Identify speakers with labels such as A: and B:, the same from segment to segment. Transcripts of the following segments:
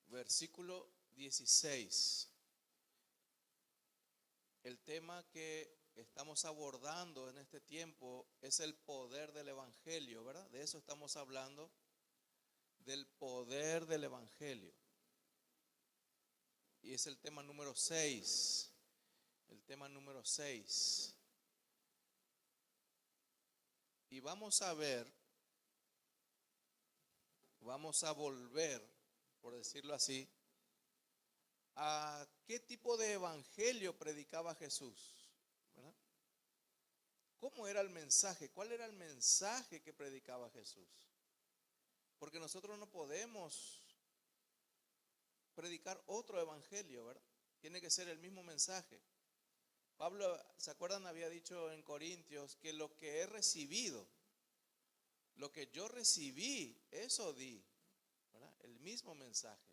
A: Versículo 16. El tema que estamos abordando en este tiempo es el poder del Evangelio, ¿verdad? De eso estamos hablando, del poder del Evangelio. Y es el tema número 6. El tema número 6. Y vamos a ver, vamos a volver, por decirlo así, a qué tipo de evangelio predicaba Jesús, ¿verdad? ¿Cómo era el mensaje? ¿Cuál era el mensaje que predicaba Jesús? Porque nosotros no podemos predicar otro evangelio, ¿verdad? Tiene que ser el mismo mensaje. Pablo, ¿se acuerdan? Había dicho en Corintios que lo que he recibido, lo que yo recibí, eso di, ¿verdad? El mismo mensaje.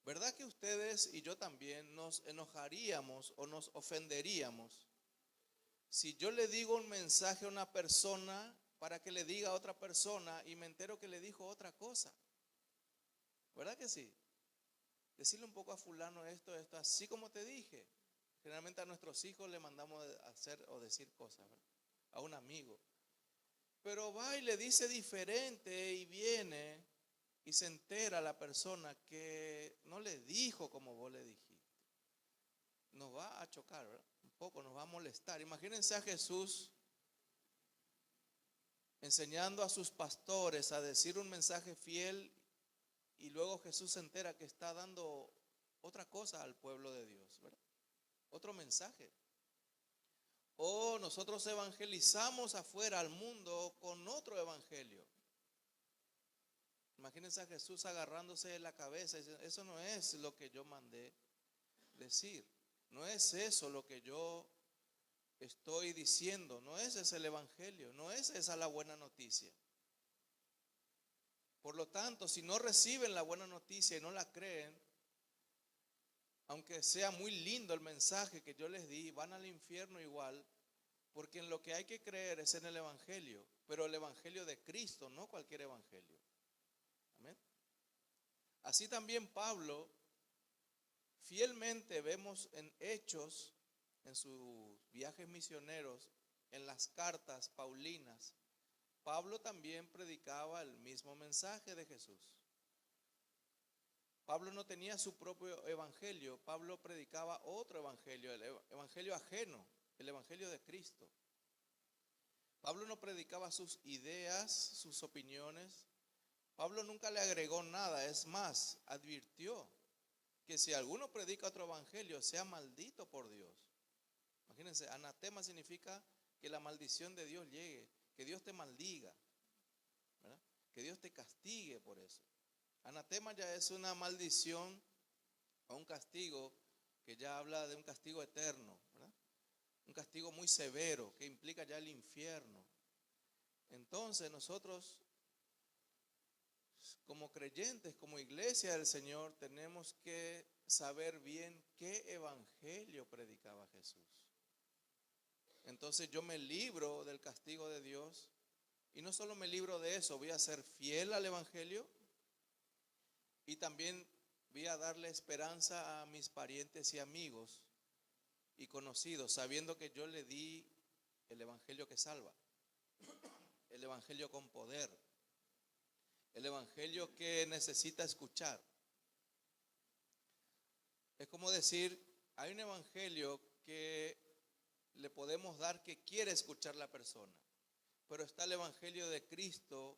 A: ¿Verdad que ustedes y yo también nos enojaríamos o nos ofenderíamos si yo le digo un mensaje a una persona para que le diga a otra persona y me entero que le dijo otra cosa? ¿Verdad que sí? Decirle un poco a fulano esto, así como te dije. Generalmente a nuestros hijos le mandamos a hacer o decir cosas, ¿verdad? A un amigo. Pero va y le dice diferente y viene y se entera la persona que no le dijo como vos le dijiste. Nos va a chocar, ¿verdad? Un poco nos va a molestar. Imagínense a Jesús enseñando a sus pastores a decir un mensaje fiel y luego Jesús se entera que está dando otra cosa al pueblo de Dios, ¿verdad? Otro mensaje. O nosotros evangelizamos afuera al mundo con otro evangelio. Imagínense a Jesús agarrándose de la cabeza y diciendo, eso no es lo que yo mandé decir. No es eso lo que yo estoy diciendo. No ese es el evangelio. No es esa la buena noticia. Por lo tanto, si no reciben la buena noticia y no la creen, aunque sea muy lindo el mensaje que yo les di, van al infierno igual, porque en lo que hay que creer es en el evangelio, pero el evangelio de Cristo, no cualquier evangelio. Amén. Así también Pablo, fielmente vemos en Hechos, en sus viajes misioneros, en las cartas paulinas, Pablo también predicaba el mismo mensaje de Jesús. Pablo no tenía su propio evangelio, Pablo predicaba otro evangelio, el evangelio ajeno, el evangelio de Cristo. Pablo no predicaba sus ideas, sus opiniones. Pablo nunca le agregó nada, es más, advirtió que si alguno predica otro evangelio, sea maldito por Dios. Imagínense, anatema significa que la maldición de Dios llegue, que Dios te maldiga, ¿verdad? Que Dios te castigue por eso. Anatema ya es una maldición o un castigo que ya habla de un castigo eterno, ¿verdad? Un castigo muy severo que implica ya el infierno. Entonces nosotros, como creyentes, como iglesia del Señor, tenemos que saber bien qué evangelio predicaba Jesús. Entonces yo me libro del castigo de Dios y no solo me libro de eso, voy a ser fiel al evangelio y también voy a darle esperanza a mis parientes y amigos y conocidos, sabiendo que yo le di el evangelio que salva, el evangelio con poder, el evangelio que necesita escuchar. Es como decir, hay un evangelio que le podemos dar que quiere escuchar la persona, pero está el evangelio de Cristo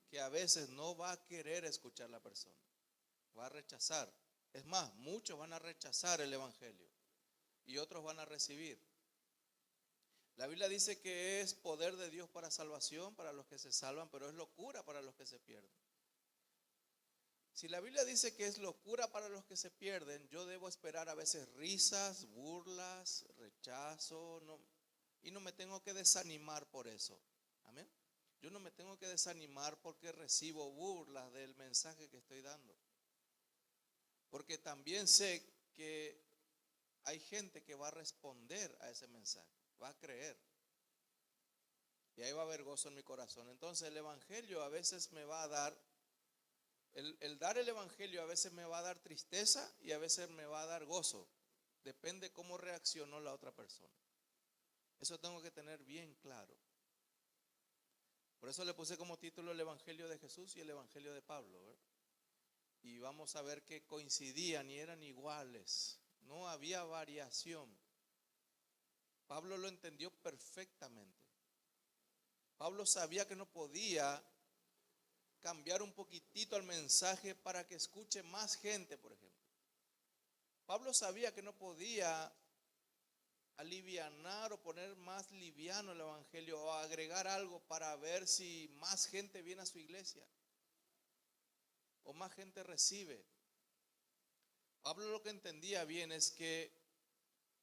A: que a veces no va a querer escuchar la persona, va a rechazar. Es más, muchos van a rechazar el evangelio y otros van a recibir. La Biblia dice que es poder de Dios para salvación, para los que se salvan, pero es locura para los que se pierden. Si la Biblia dice que es locura para los que se pierden, yo debo esperar a veces risas, burlas, rechazo, y no me tengo que desanimar por eso. Amén. Yo no me tengo que desanimar porque recibo burlas del mensaje que estoy dando. Porque también sé que hay gente que va a responder a ese mensaje, va a creer. Y ahí va a haber gozo en mi corazón. Entonces el evangelio a veces me va a dar, el dar el evangelio a veces me va a dar tristeza y a veces me va a dar gozo. Depende cómo reaccionó la otra persona. Eso tengo que tener bien claro. Por eso le puse como título el evangelio de Jesús y el evangelio de Pablo, ¿verdad? Y vamos a ver que coincidían y eran iguales. No había variación. Pablo lo entendió perfectamente. Pablo sabía que no podía cambiar un poquitito el mensaje para que escuche más gente, por ejemplo. Pablo sabía que no podía alivianar o poner más liviano el evangelio o agregar algo para ver si más gente viene a su iglesia o más gente recibe. Pablo lo que entendía bien es que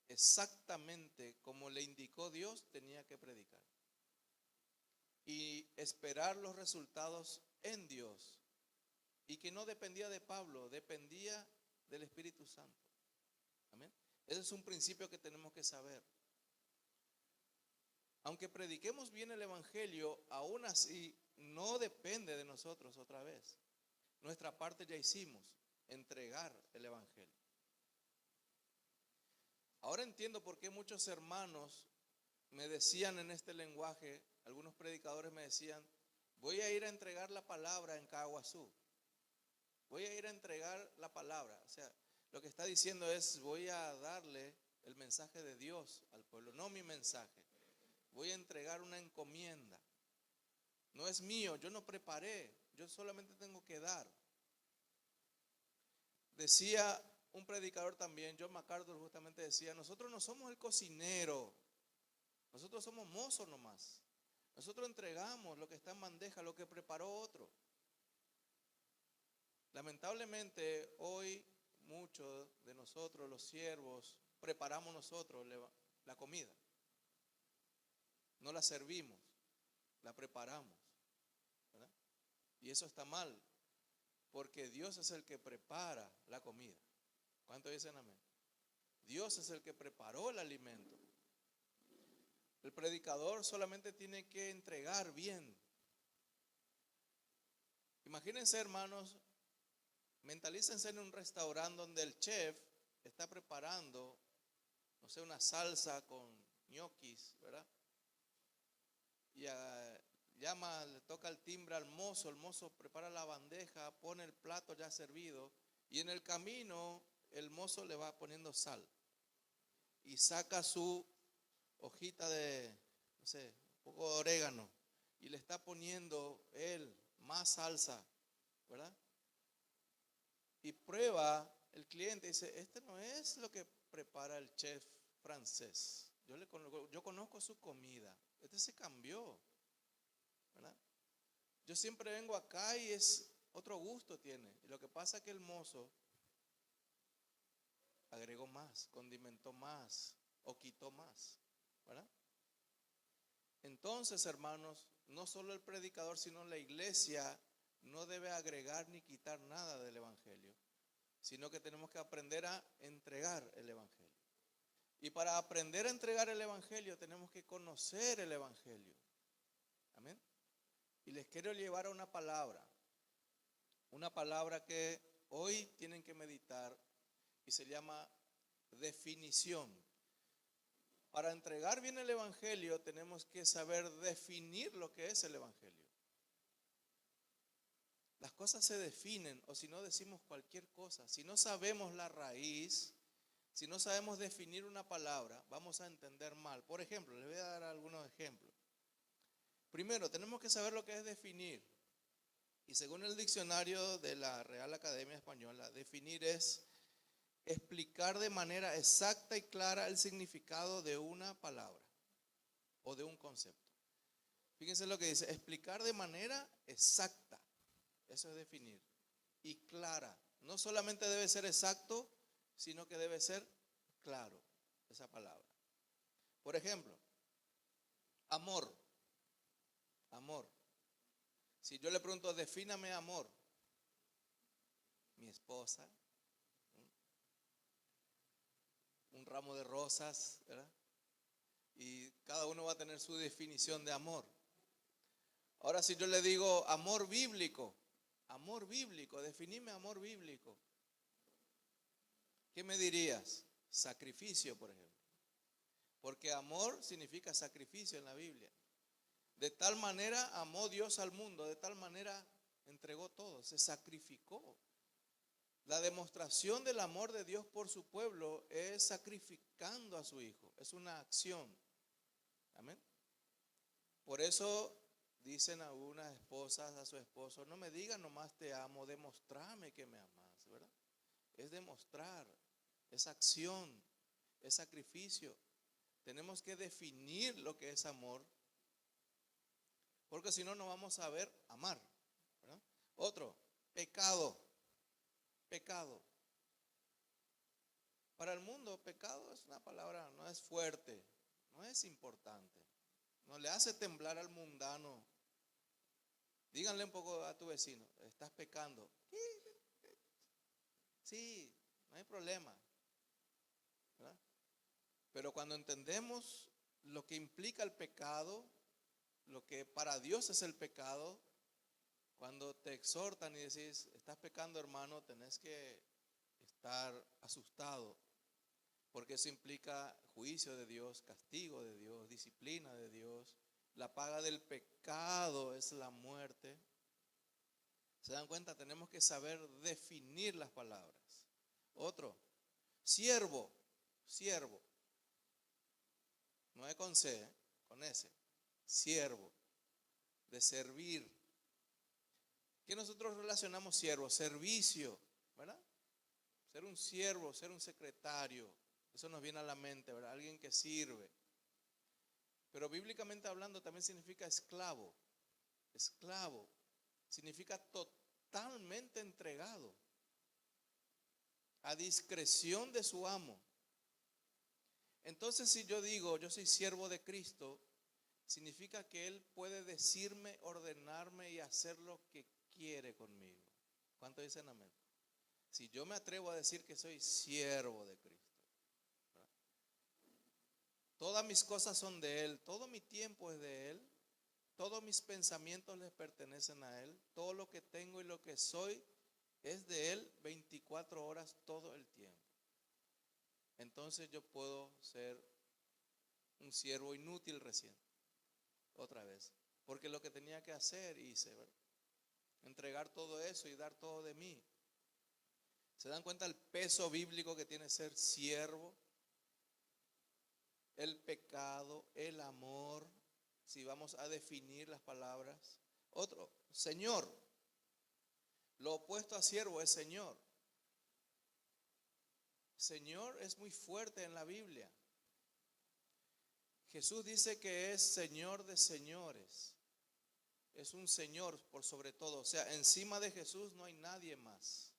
A: exactamente como le indicó Dios tenía que predicar y esperar los resultados en Dios, y que no dependía de Pablo, dependía del Espíritu Santo. Amén. Ese es un principio que tenemos que saber. Aunque prediquemos bien el evangelio, aún así no depende de nosotros otra vez. Nuestra parte ya hicimos, entregar el evangelio. Ahora entiendo por qué muchos hermanos me decían en este lenguaje, algunos predicadores me decían, voy a ir a entregar la palabra en Caguazú. Voy a ir a entregar la palabra. O sea, lo que está diciendo es, voy a darle el mensaje de Dios al pueblo, no mi mensaje. Voy a entregar una encomienda. No es mío, yo no preparé, yo solamente tengo que dar. Decía un predicador también, John MacArthur justamente decía, nosotros no somos el cocinero, nosotros somos mozos nomás. Nosotros entregamos lo que está en bandeja, lo que preparó otro. Lamentablemente hoy muchos de nosotros, los siervos, preparamos nosotros la comida. No la servimos, la preparamos, ¿verdad? Y eso está mal, porque Dios es el que prepara la comida. ¿Cuántos dicen amén? Dios es el que preparó el alimento. El predicador solamente tiene que entregar bien. Imagínense, hermanos, mentalícense en un restaurante donde el chef está preparando, no sé, una salsa con ñoquis, ¿verdad? Y llama, le toca el timbre al mozo, el mozo prepara la bandeja, pone el plato ya servido, y en el camino el mozo le va poniendo sal y saca su hojita de, no sé, un poco de orégano y le está poniendo él más salsa, ¿verdad? Y prueba el cliente y dice, este no es lo que prepara el chef francés. Yo conozco su comida. Este se cambió, ¿verdad? Yo siempre vengo acá y es otro gusto tiene. Y lo que pasa es que el mozo agregó más, condimentó más o quitó más, ¿verdad? Entonces, hermanos, no solo el predicador, sino la iglesia no debe agregar ni quitar nada del evangelio, sino que tenemos que aprender a entregar el evangelio. Y para aprender a entregar el evangelio tenemos que conocer el evangelio. Amén. Y les quiero llevar a una palabra que hoy tienen que meditar y se llama definición. Para entregar bien el evangelio tenemos que saber definir lo que es el evangelio. Las cosas se definen, o si no decimos cualquier cosa. Si no sabemos la raíz, si no sabemos definir una palabra, vamos a entender mal. Por ejemplo, les voy a dar algunos ejemplos. Primero, tenemos que saber lo que es definir. Y según el diccionario de la Real Academia Española, definir es explicar de manera exacta y clara el significado de una palabra o de un concepto. Fíjense lo que dice, explicar de manera exacta. Eso es definir. Y clara. No solamente debe ser exacto, sino que debe ser claro esa palabra. Por ejemplo, amor. Amor. Si yo le pregunto, defíname amor. Mi esposa, un ramo de rosas, ¿verdad? Y cada uno va a tener su definición de amor. Ahora, si yo le digo amor bíblico, definime amor bíblico, ¿qué me dirías? Sacrificio, por ejemplo. Porque amor significa sacrificio en la Biblia. De tal manera amó Dios al mundo, de tal manera entregó todo, se sacrificó. La demostración del amor de Dios por su pueblo es sacrificando a su hijo, es una acción. Amén. Por eso dicen algunas esposas a su esposo: no me digas nomás te amo, demostrame que me amas, ¿verdad? Es demostrar, es acción, es sacrificio. Tenemos que definir lo que es amor, porque si no, no vamos a saber amar, ¿verdad? Otro, pecado. Pecado. Para el mundo, pecado es una palabra, no es fuerte, no es importante, no le hace temblar al mundano. Díganle un poco a tu vecino: estás pecando. Sí, no hay problema, ¿verdad? Pero cuando entendemos lo que implica el pecado, lo que para Dios es el pecado, cuando te exhortan y decís estás pecando, hermano, tenés que estar asustado, porque eso implica juicio de Dios, castigo de Dios, disciplina de Dios. La paga del pecado es la muerte. ¿Se dan cuenta? Tenemos que saber definir las palabras. Otro, siervo, siervo. No es con C, con S. Siervo, de servir. ¿Qué nosotros relacionamos siervo? Servicio, ¿verdad? Ser un siervo, ser un secretario. Eso nos viene a la mente, ¿verdad? Alguien que sirve. Pero bíblicamente hablando también significa esclavo. Esclavo significa totalmente entregado a discreción de su amo. Entonces, si yo digo yo soy siervo de Cristo, significa que Él puede decirme, ordenarme y hacer lo que quiere conmigo. ¿Cuánto dicen amén? Si yo me atrevo a decir que soy siervo de Cristo, ¿verdad? Todas mis cosas son de Él, todo mi tiempo es de Él, todos mis pensamientos les pertenecen a Él, todo lo que tengo y lo que soy es de Él 24 horas todo el tiempo. Entonces yo puedo ser un siervo inútil recién, otra vez, porque lo que tenía que hacer hice, ¿verdad? Entregar todo eso y dar todo de mí. ¿Se dan cuenta el peso bíblico que tiene ser siervo? El pecado, el amor, si vamos a definir las palabras. Otro, Señor. Lo opuesto a siervo es Señor. Señor es muy fuerte en la Biblia. Jesús dice que es Señor de señores. Es un Señor por sobre todo. O sea, encima de Jesús no hay nadie más.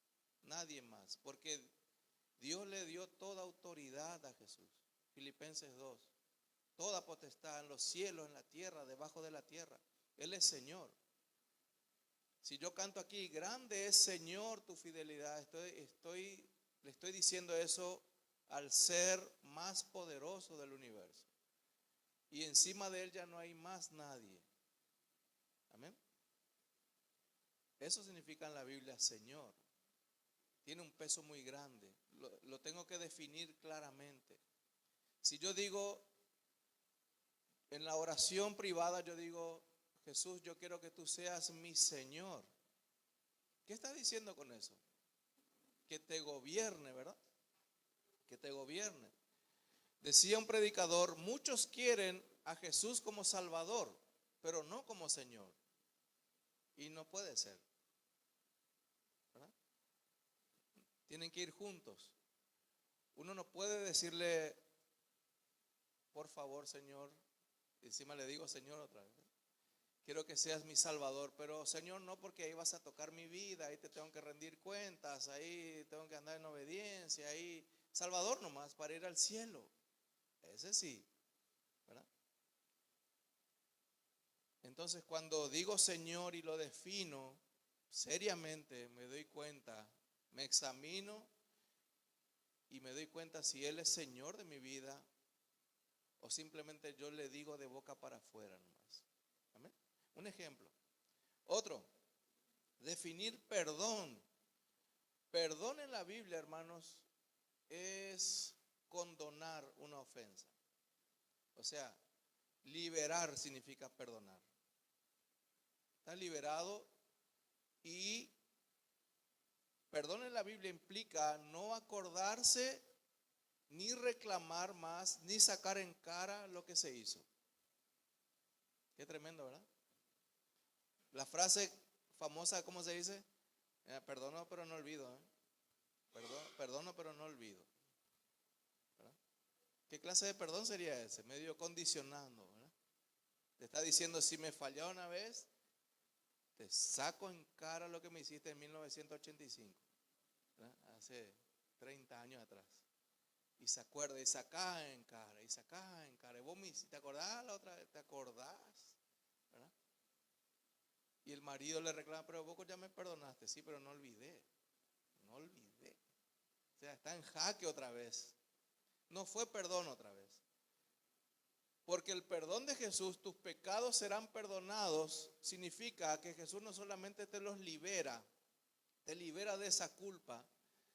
A: Nadie más. Porque Dios le dio toda autoridad a Jesús. Filipenses 2. Toda potestad en los cielos, en la tierra, debajo de la tierra. Él es Señor. Si yo canto aquí, grande es Señor tu fidelidad, le estoy diciendo eso al ser más poderoso del universo. Y encima de Él ya no hay más nadie. Amén. Eso significa en la Biblia Señor. Tiene un peso muy grande. Lo tengo que definir claramente. Si yo digo, en la oración privada yo digo, Jesús, yo quiero que tú seas mi Señor. ¿Qué está diciendo con eso? Que te gobierne, ¿verdad? Que te gobierne. Decía un predicador, muchos quieren a Jesús como Salvador, pero no como Señor. Y no puede ser, ¿verdad? Tienen que ir juntos. Uno no puede decirle, por favor, Señor, y encima le digo Señor otra vez. Quiero que seas mi Salvador, pero Señor, no, porque ahí vas a tocar mi vida, ahí te tengo que rendir cuentas, ahí tengo que andar en obediencia, ahí Salvador nomás para ir al cielo. Ese sí, ¿verdad? Entonces, cuando digo Señor y lo defino seriamente, me doy cuenta, me examino y me doy cuenta si Él es Señor de mi vida o simplemente yo le digo de boca para afuera nomás. Amén. Un ejemplo. Otro, definir perdón. Perdón en la Biblia, hermanos, es condonar una ofensa. O sea, liberar significa perdonar. Está liberado, y perdón en la Biblia implica no acordarse, ni reclamar más, ni sacar en cara lo que se hizo. Qué tremendo, ¿verdad? La frase famosa, ¿cómo se dice? Perdono pero no olvido, ¿eh? Perdono pero no olvido, ¿verdad? ¿Qué clase de perdón sería ese? Medio condicionando, ¿verdad? Te está diciendo, si me falló una vez, te saco en cara lo que me hiciste en 1985, ¿verdad? Hace 30 años atrás. Y se acuerda, y saca en cara, y saca en cara. Y vos te acordás la otra vez, te acordás, ¿verdad? Y el marido le reclama, pero vos ya me perdonaste. Sí, pero no olvidé. No olvidé. O sea, está en jaque otra vez. No fue perdón otra vez. Porque el perdón de Jesús, tus pecados serán perdonados, significa que Jesús no solamente te los libera, te libera de esa culpa,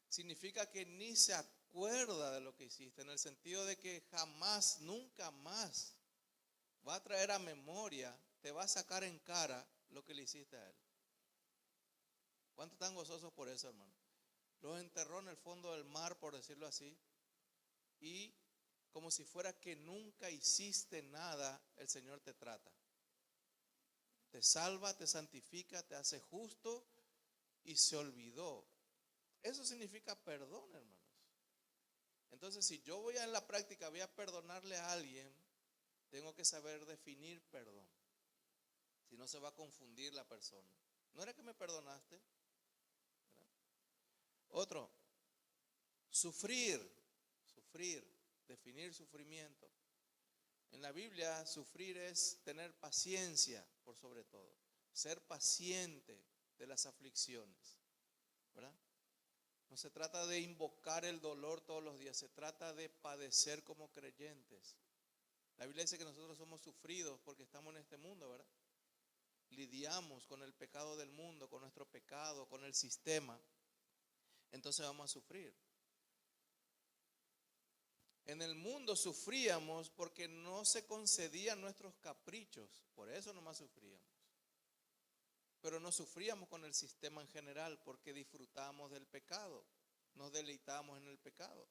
A: significa que ni se acuerda de lo que hiciste, en el sentido de que jamás, nunca más va a traer a memoria, te va a sacar en cara lo que le hiciste a Él. ¿Cuántos están gozosos por eso, hermano? Los enterró en el fondo del mar, por decirlo así, y como si fuera que nunca hiciste nada, el Señor te trata. Te salva, te santifica, te hace justo y se olvidó. Eso significa perdón, hermanos. Entonces, si yo voy a en la práctica, voy a perdonarle a alguien, tengo que saber definir perdón. Si no, se va a confundir la persona. ¿No era que me perdonaste? ¿Verdad? Otro, sufrir, definir sufrimiento. En la Biblia, sufrir es tener paciencia, por sobre todo, ser paciente de las aflicciones, ¿verdad? No se trata de invocar el dolor todos los días, se trata de padecer como creyentes. La Biblia dice que nosotros somos sufridos porque estamos en este mundo, ¿verdad? Lidiamos con el pecado del mundo, con nuestro pecado, con el sistema. Entonces vamos a sufrir. En el mundo sufríamos porque no se concedían nuestros caprichos, por eso nomás sufríamos. Pero no sufríamos con el sistema en general porque disfrutábamos del pecado, nos deleitábamos en el pecado.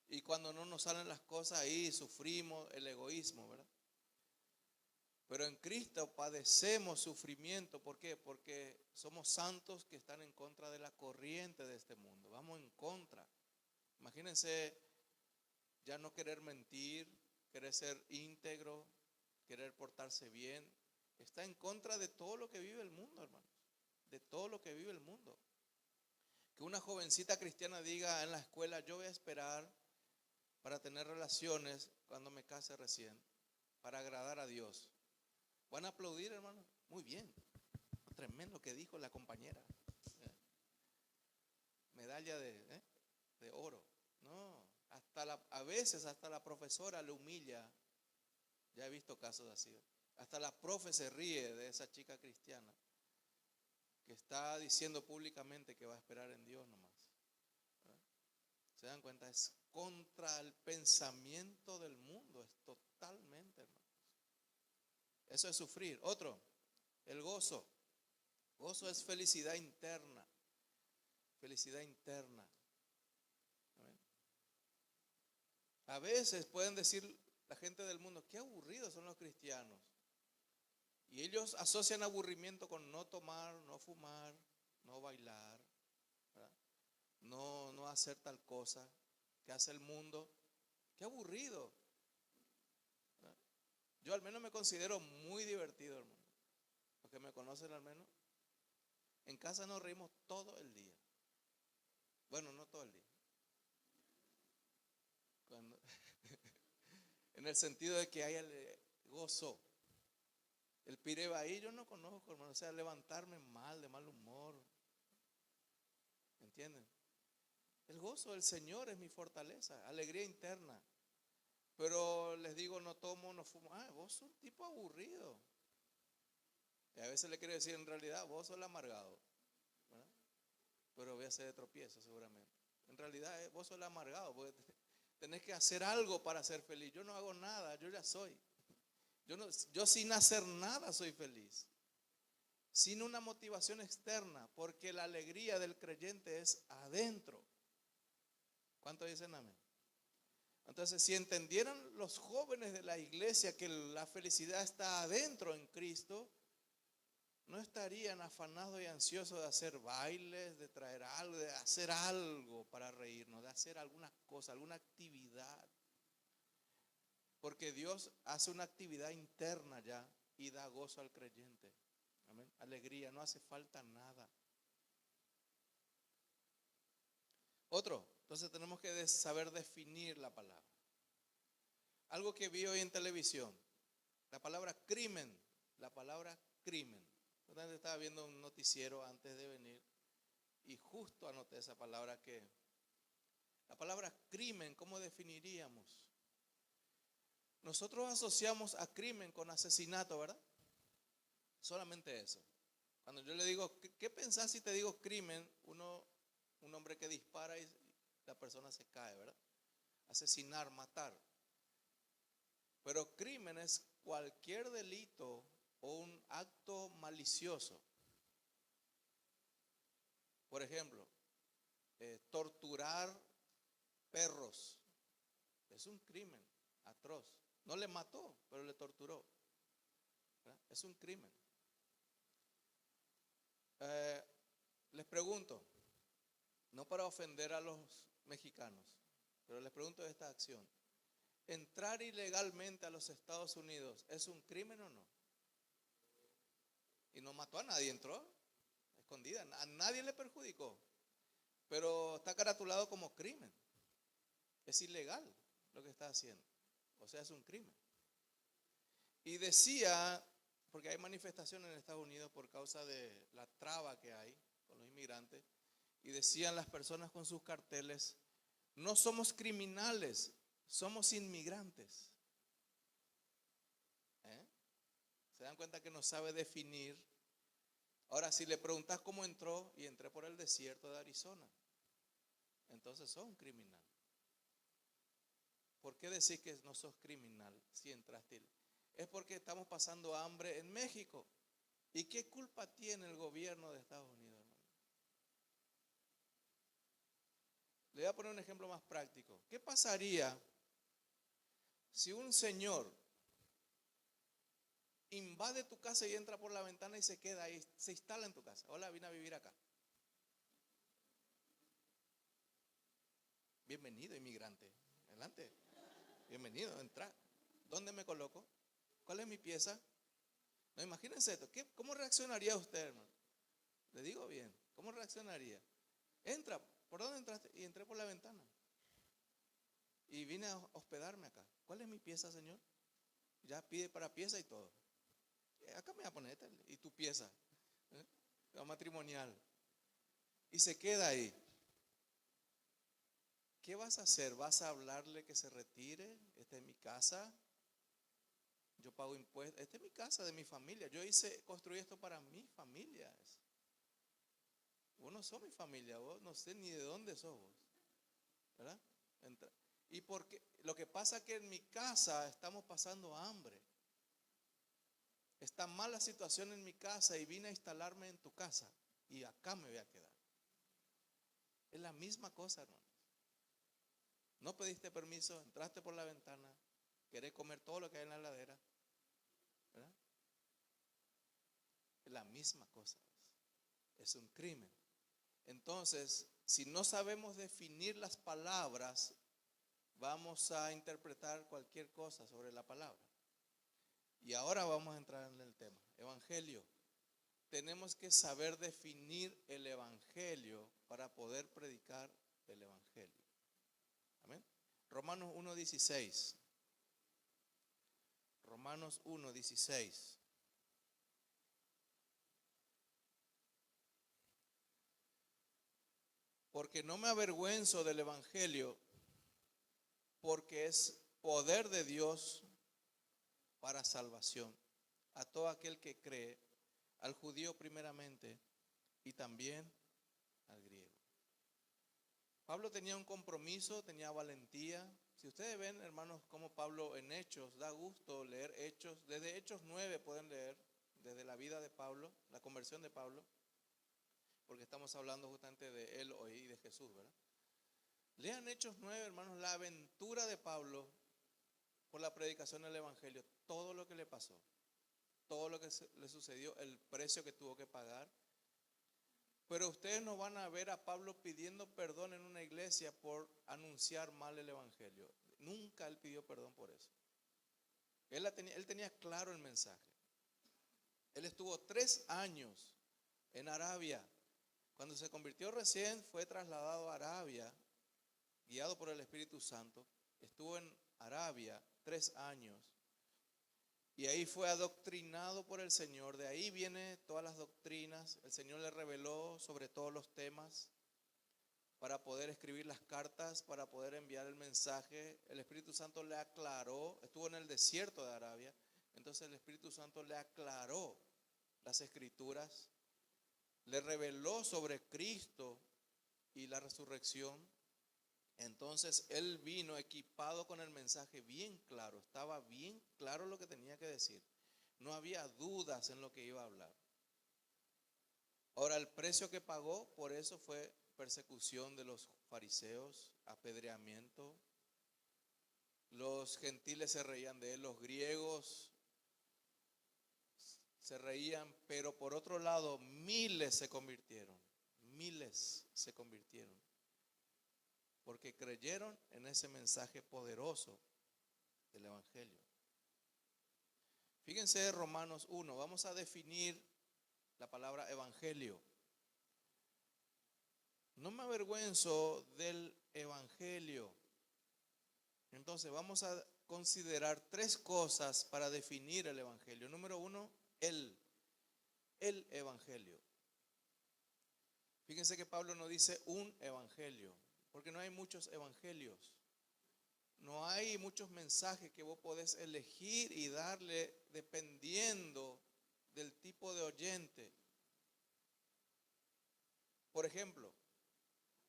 A: Y cuando no nos salen las cosas ahí, sufrimos el egoísmo, ¿verdad? Pero en Cristo padecemos sufrimiento. ¿Por qué? Porque somos santos que están en contra de la corriente de este mundo. Vamos en contra. Imagínense ya no querer mentir, querer ser íntegro, querer portarse bien. Está en contra de todo lo que vive el mundo, hermanos. De todo lo que vive el mundo. Que una jovencita cristiana diga en la escuela, yo voy a esperar para tener relaciones cuando me case recién, para agradar a Dios. ¿Van a aplaudir, hermano? Muy bien. Tremendo que dijo la compañera. Medalla de oro. No, a veces hasta la profesora le humilla. Ya he visto casos así. Hasta la profe se ríe de esa chica cristiana que está diciendo públicamente que va a esperar en Dios nomás. ¿Verdad? ¿Se dan cuenta? Es contra el pensamiento del mundo. Es totalmente, hermanos. Eso es sufrir. Otro, el gozo. Gozo es felicidad interna. Felicidad interna. ¿Amén? A veces pueden decir la gente del mundo, qué aburridos son los cristianos. Y ellos asocian aburrimiento con no tomar, no fumar, no bailar, ¿verdad? No hacer tal cosa que hace el mundo. Qué aburrido, ¿verdad? Yo al menos me considero muy divertido, hermano. Los que me conocen al menos. En casa nos reímos todo el día. Bueno, no todo el día. En el sentido de que hay el gozo. El pirebaí yo no conozco, hermano. O sea, levantarme mal, de mal humor. ¿Entienden? El gozo del Señor es mi fortaleza, alegría interna. Pero les digo, no tomo, no fumo. Vos sos un tipo aburrido. Y a veces le quiero decir, en realidad, vos sos el amargado, ¿verdad? Pero voy a hacer de tropiezo seguramente. En realidad, vos sos el amargado, porque tenés que hacer algo para ser feliz. Yo no hago nada, yo ya soy. Yo sin hacer nada soy feliz. Sin una motivación externa, porque la alegría del creyente es adentro. ¿Cuántos dicen amén? Entonces, si entendieran los jóvenes de la iglesia que la felicidad está adentro en Cristo, no estarían afanados y ansiosos de hacer bailes, de traer algo, de hacer algo para reírnos, de hacer alguna cosa, alguna actividad. Porque Dios hace una actividad interna ya y da gozo al creyente. Amén. Alegría, no hace falta nada. Otro, entonces tenemos que saber definir la palabra. Algo que vi hoy en televisión, la palabra crimen, la palabra crimen. Yo estaba viendo un noticiero antes de venir y justo anoté esa palabra la palabra crimen, ¿cómo definiríamos? Nosotros asociamos a crimen con asesinato, ¿verdad? Solamente eso. Cuando yo le digo, ¿qué pensás si te digo crimen? Un hombre que dispara y la persona se cae, ¿verdad? Asesinar, matar. Pero crimen es cualquier delito o un acto malicioso. Por ejemplo, torturar perros es un crimen atroz. No le mató, pero le torturó, ¿verdad? Es un crimen. Les pregunto, no para ofender a los mexicanos, pero les pregunto de esta acción. ¿Entrar ilegalmente a los Estados Unidos es un crimen o no? Y no mató a nadie, entró escondida, a nadie le perjudicó, pero está caratulado como crimen. Es ilegal lo que está haciendo, o sea, es un crimen. Y decía, porque hay manifestaciones en Estados Unidos por causa de la traba que hay con los inmigrantes, y decían las personas con sus carteles, no somos criminales, somos inmigrantes. ¿Se dan cuenta que no sabe definir? Ahora, si le preguntas cómo entró, y entré por el desierto de Arizona, entonces sos un criminal. ¿Por qué decís que no sos criminal si entraste? Es porque estamos pasando hambre en México. ¿Y qué culpa tiene el gobierno de Estados Unidos, hermano? Le voy a poner un ejemplo más práctico. ¿Qué pasaría si un señor invade tu casa y entra por la ventana y se queda ahí, se instala en tu casa? Hola, vine a vivir acá. Bienvenido, inmigrante. Adelante. Bienvenido, entra. ¿Dónde me coloco? ¿Cuál es mi pieza? No, imagínense esto. ¿Cómo reaccionaría usted, hermano? Le digo bien. ¿Cómo reaccionaría? Entra. ¿Por dónde entraste? Y entré por la ventana. Y vine a hospedarme acá. ¿Cuál es mi pieza, señor? Ya pide para pieza y todo. Acá me voy a poner y tu pieza, la matrimonial. Y se queda ahí. ¿Qué vas a hacer? ¿Vas a hablarle que se retire? Esta es mi casa. Yo pago impuestos. Esta es mi casa, de mi familia. Construí esto para mi familia. Vos no sos mi familia, vos no sé ni de dónde sos vos, ¿verdad? Y porque lo que pasa es que en mi casa estamos pasando hambre. Está mala situación en mi casa y vine a instalarme en tu casa y acá me voy a quedar. Es la misma cosa, hermanos. No pediste permiso, entraste por la ventana, querés comer todo lo que hay en la heladera, ¿verdad? Es la misma cosa. Es un crimen. Entonces, si no sabemos definir las palabras, vamos a interpretar cualquier cosa sobre la palabra. Y ahora vamos a entrar en el tema. Evangelio. Tenemos que saber definir el evangelio para poder predicar el evangelio. Amén. Romanos 1:16. Romanos 1:16. porque no me avergüenzo del evangelio, porque es poder de Dios para salvación a todo aquel que cree, al judío primeramente y también al griego. Pablo tenía un compromiso, tenía valentía. Si ustedes ven, hermanos, como Pablo en Hechos, da gusto leer Hechos. Desde Hechos 9 pueden leer, desde la vida de Pablo, la conversión de Pablo, porque estamos hablando justamente de él hoy y de Jesús, ¿verdad? Lean Hechos 9, hermanos, la aventura de Pablo por la predicación del evangelio, todo lo que le pasó, todo lo que le sucedió, el precio que tuvo que pagar. Pero ustedes no van a ver a Pablo pidiendo perdón en una iglesia por anunciar mal el evangelio. Nunca él pidió perdón por eso. Él tenía claro el mensaje. Él estuvo 3 años en Arabia. Cuando se convirtió recién, fue trasladado a Arabia, guiado por el Espíritu Santo. Estuvo en Arabia 3 años. Y ahí fue adoctrinado por el Señor. De ahí vienen todas las doctrinas. El Señor le reveló sobre todos los temas para poder escribir las cartas, para poder enviar el mensaje. El Espíritu Santo le aclaró. Estuvo en el desierto de Arabia. Entonces el Espíritu Santo le aclaró las escrituras. Le reveló sobre Cristo y la resurrección. Entonces él vino equipado con el mensaje bien claro, estaba bien claro lo que tenía que decir. No había dudas en lo que iba a hablar. Ahora, el precio que pagó por eso fue persecución de los fariseos, apedreamiento. Los gentiles se reían de él, los griegos se reían, pero por otro lado miles se convirtieron, porque creyeron en ese mensaje poderoso del evangelio. Fíjense Romanos 1, vamos a definir la palabra evangelio. No me avergüenzo del evangelio. Entonces vamos a considerar 3 cosas para definir el evangelio. Número 1, el evangelio. Fíjense que Pablo no dice un evangelio, porque no hay muchos evangelios. No hay muchos mensajes que vos podés elegir y darle dependiendo del tipo de oyente. Por ejemplo,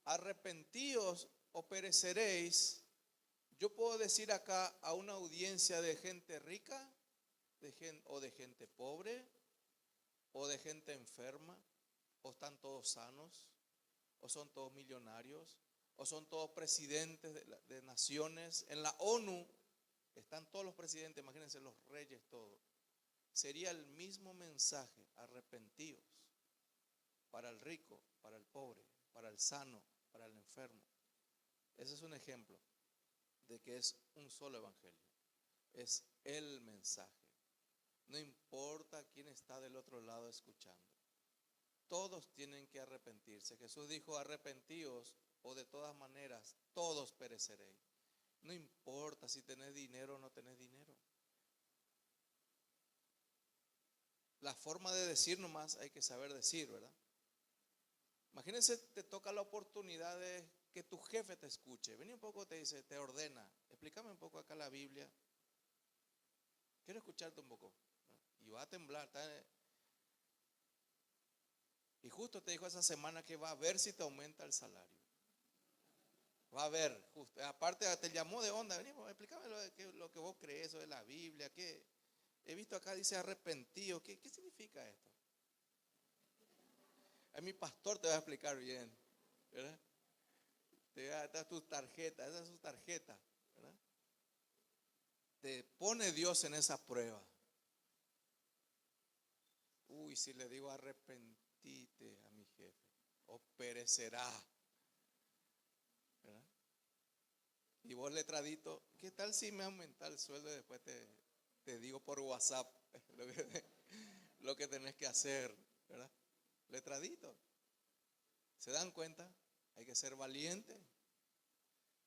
A: arrepentíos o pereceréis. Yo puedo decir acá a una audiencia de gente rica, o de gente pobre, o de gente enferma, o están todos sanos, o son todos millonarios, o son todos presidentes de naciones. En la ONU están todos los presidentes, imagínense los reyes, todos. Sería el mismo mensaje, arrepentíos, para el rico, para el pobre, para el sano, para el enfermo. Ese es un ejemplo de que es un solo evangelio. Es el mensaje. No importa quién está del otro lado escuchando. Todos tienen que arrepentirse. Jesús dijo, arrepentíos o de todas maneras todos pereceréis. No importa si tenés dinero o no tenés dinero. La forma de decir nomás hay que saber decir, ¿verdad? Imagínense, te toca la oportunidad de que tu jefe te escuche. Vení un poco, te dice, te ordena. Explícame un poco acá la Biblia. Quiero escucharte un poco. Y va a temblar. Y justo te dijo esa semana que va a ver si te aumenta el salario. Va a ver, justo. Aparte te llamó de onda. Vení, explícame lo que vos crees de la Biblia. ¿Qué? He visto acá dice arrepentido. ¿Qué significa esto? A mi pastor te va a explicar bien, ¿verdad? Te va a dar tus tarjetas, esa es su tarjeta, ¿verdad? Te pone Dios en esa prueba. Uy, si le digo arrepentite a mi jefe, o perecerá, ¿verdad? Y vos letradito, ¿qué tal si me aumenta el sueldo y después te digo por WhatsApp lo que tenés que hacer, ¿verdad? Letradito. ¿Se dan cuenta? Hay que ser valiente,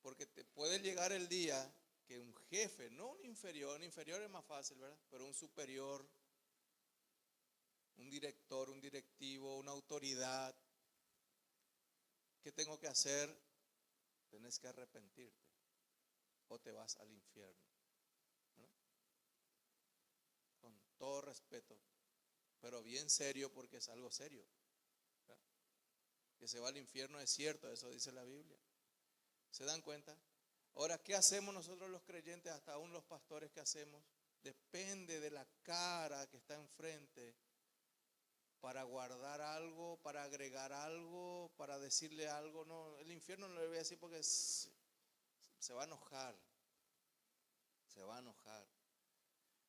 A: porque te puede llegar el día que un jefe, no un inferior es más fácil, ¿verdad? Pero un superior, un director, un directivo, una autoridad, ¿Qué tengo que hacer? Tenés que arrepentirte o te vas al infierno, ¿verdad? Con todo respeto, pero bien serio, porque es algo serio, ¿verdad? Que se va al infierno es cierto, eso dice la Biblia. ¿Se dan cuenta? Ahora, ¿qué hacemos nosotros los creyentes, hasta aún los pastores? ¿Qué hacemos? Depende de la cara que está enfrente para guardar algo, para agregar algo, para decirle algo. No, el infierno no le voy a decir porque se va a enojar, se va a enojar.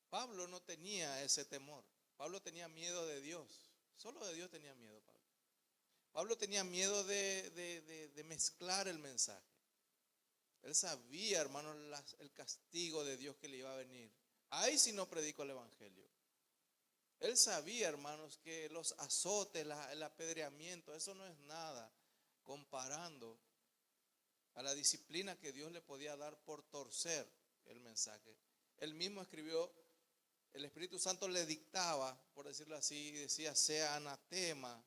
A: Pablo no tenía ese temor. Pablo tenía miedo de Dios. Solo de Dios tenía miedo Pablo. Pablo tenía miedo de mezclar el mensaje. Él sabía, hermano, el castigo de Dios que le iba a venir. Ahí si no predico el evangelio. Él sabía, hermanos, que los azotes, el apedreamiento, eso no es nada comparando a la disciplina que Dios le podía dar por torcer el mensaje. Él mismo escribió, el Espíritu Santo le dictaba, por decirlo así, decía, sea anatema.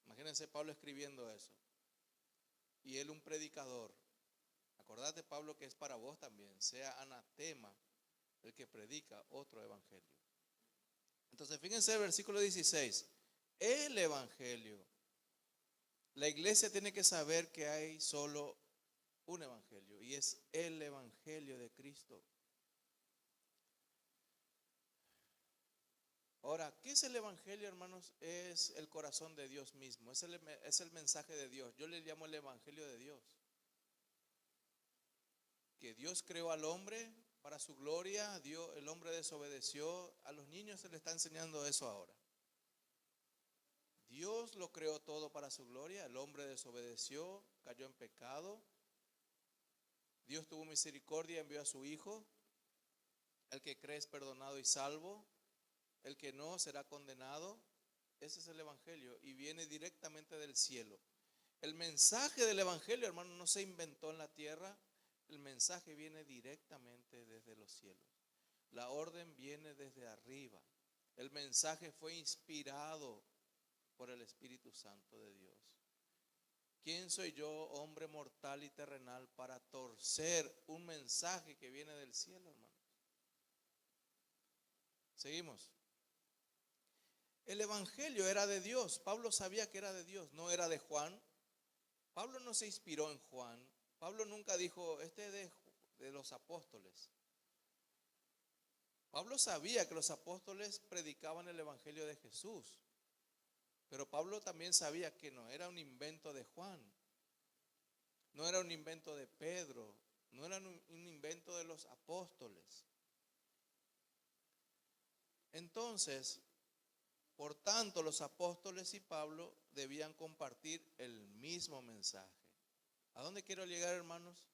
A: Imagínense Pablo escribiendo eso. Y él un predicador. Acordate, Pablo, que es para vos también, sea anatema el que predica otro evangelio. Entonces, fíjense el versículo 16. El evangelio. La iglesia tiene que saber que hay solo un evangelio y es el evangelio de Cristo. Ahora, ¿qué es el evangelio, hermanos? Es el corazón de Dios mismo, es el mensaje de Dios. Yo le llamo el evangelio de Dios. Que Dios creó al hombre para su gloria, el hombre desobedeció. A los niños se les está enseñando eso ahora. Dios lo creó todo para su gloria, el hombre desobedeció, cayó en pecado. Dios tuvo misericordia, envió a su Hijo. El que cree es perdonado y salvo. El que no será condenado. Ese es el evangelio y viene directamente del cielo. El mensaje del evangelio, hermano, no se inventó en la tierra. El mensaje viene directamente desde los cielos. La orden viene desde arriba. El mensaje fue inspirado por el Espíritu Santo de Dios. ¿Quién soy yo, hombre mortal y terrenal, para torcer un mensaje que viene del cielo, hermano? Seguimos. El evangelio era de Dios. Pablo sabía que era de Dios, no era de Juan. Pablo no se inspiró en Juan. Pablo nunca dijo, este es de los apóstoles. Pablo sabía que los apóstoles predicaban el evangelio de Jesús. Pero Pablo también sabía que no era un invento de Juan. No era un invento de Pedro. No era un invento de los apóstoles. Entonces, por tanto, los apóstoles y Pablo debían compartir el mismo mensaje. ¿A dónde quiero llegar, hermanos?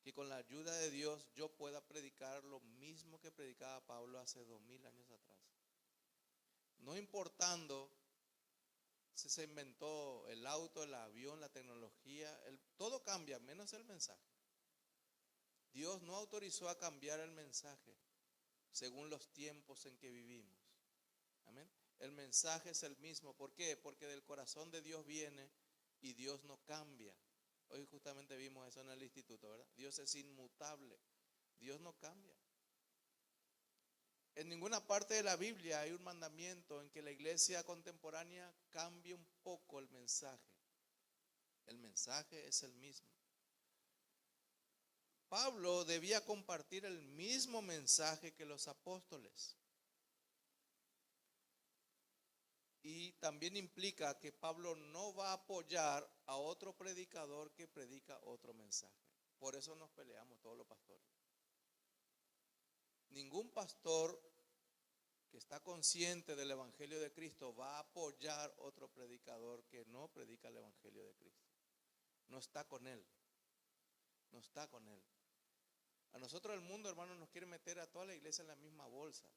A: Que con la ayuda de Dios yo pueda predicar lo mismo que predicaba Pablo hace 2000 años atrás. No importando si se inventó el auto, el avión, la tecnología, todo cambia, menos el mensaje. Dios no autorizó a cambiar el mensaje según los tiempos en que vivimos. Amén. El mensaje es el mismo. ¿Por qué? Porque del corazón de Dios viene y Dios no cambia. Hoy justamente vimos eso en el instituto, ¿verdad? Dios es inmutable. Dios no cambia. En ninguna parte de la Biblia hay un mandamiento en que la iglesia contemporánea cambie un poco el mensaje. El mensaje es el mismo. Pablo debía compartir el mismo mensaje que los apóstoles. Y también implica que Pablo no va a apoyar a otro predicador que predica otro mensaje. Por eso nos peleamos todos los pastores. Ningún pastor que está consciente del evangelio de Cristo va a apoyar otro predicador que no predica el evangelio de Cristo. No está con él. No está con él. A nosotros el mundo, hermanos, nos quiere meter a toda la iglesia en la misma bolsa.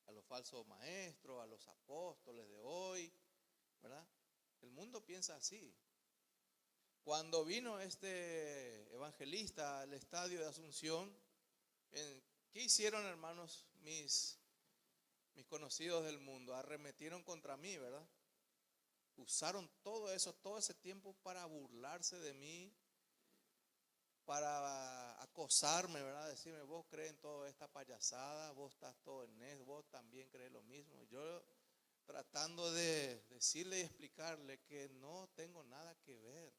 A: A los falsos maestros, a los apóstoles de hoy, ¿verdad? El mundo piensa así. Cuando vino este evangelista al estadio de Asunción, ¿qué hicieron, hermanos, mis conocidos del mundo? Arremetieron contra mí, ¿verdad? Usaron todo eso, todo ese tiempo para burlarse de mí, para acosarme, ¿verdad? Decirme, vos crees en toda esta payasada, vos estás todo en eso, vos también crees lo mismo. Yo tratando de decirle y explicarle que no tengo nada que ver.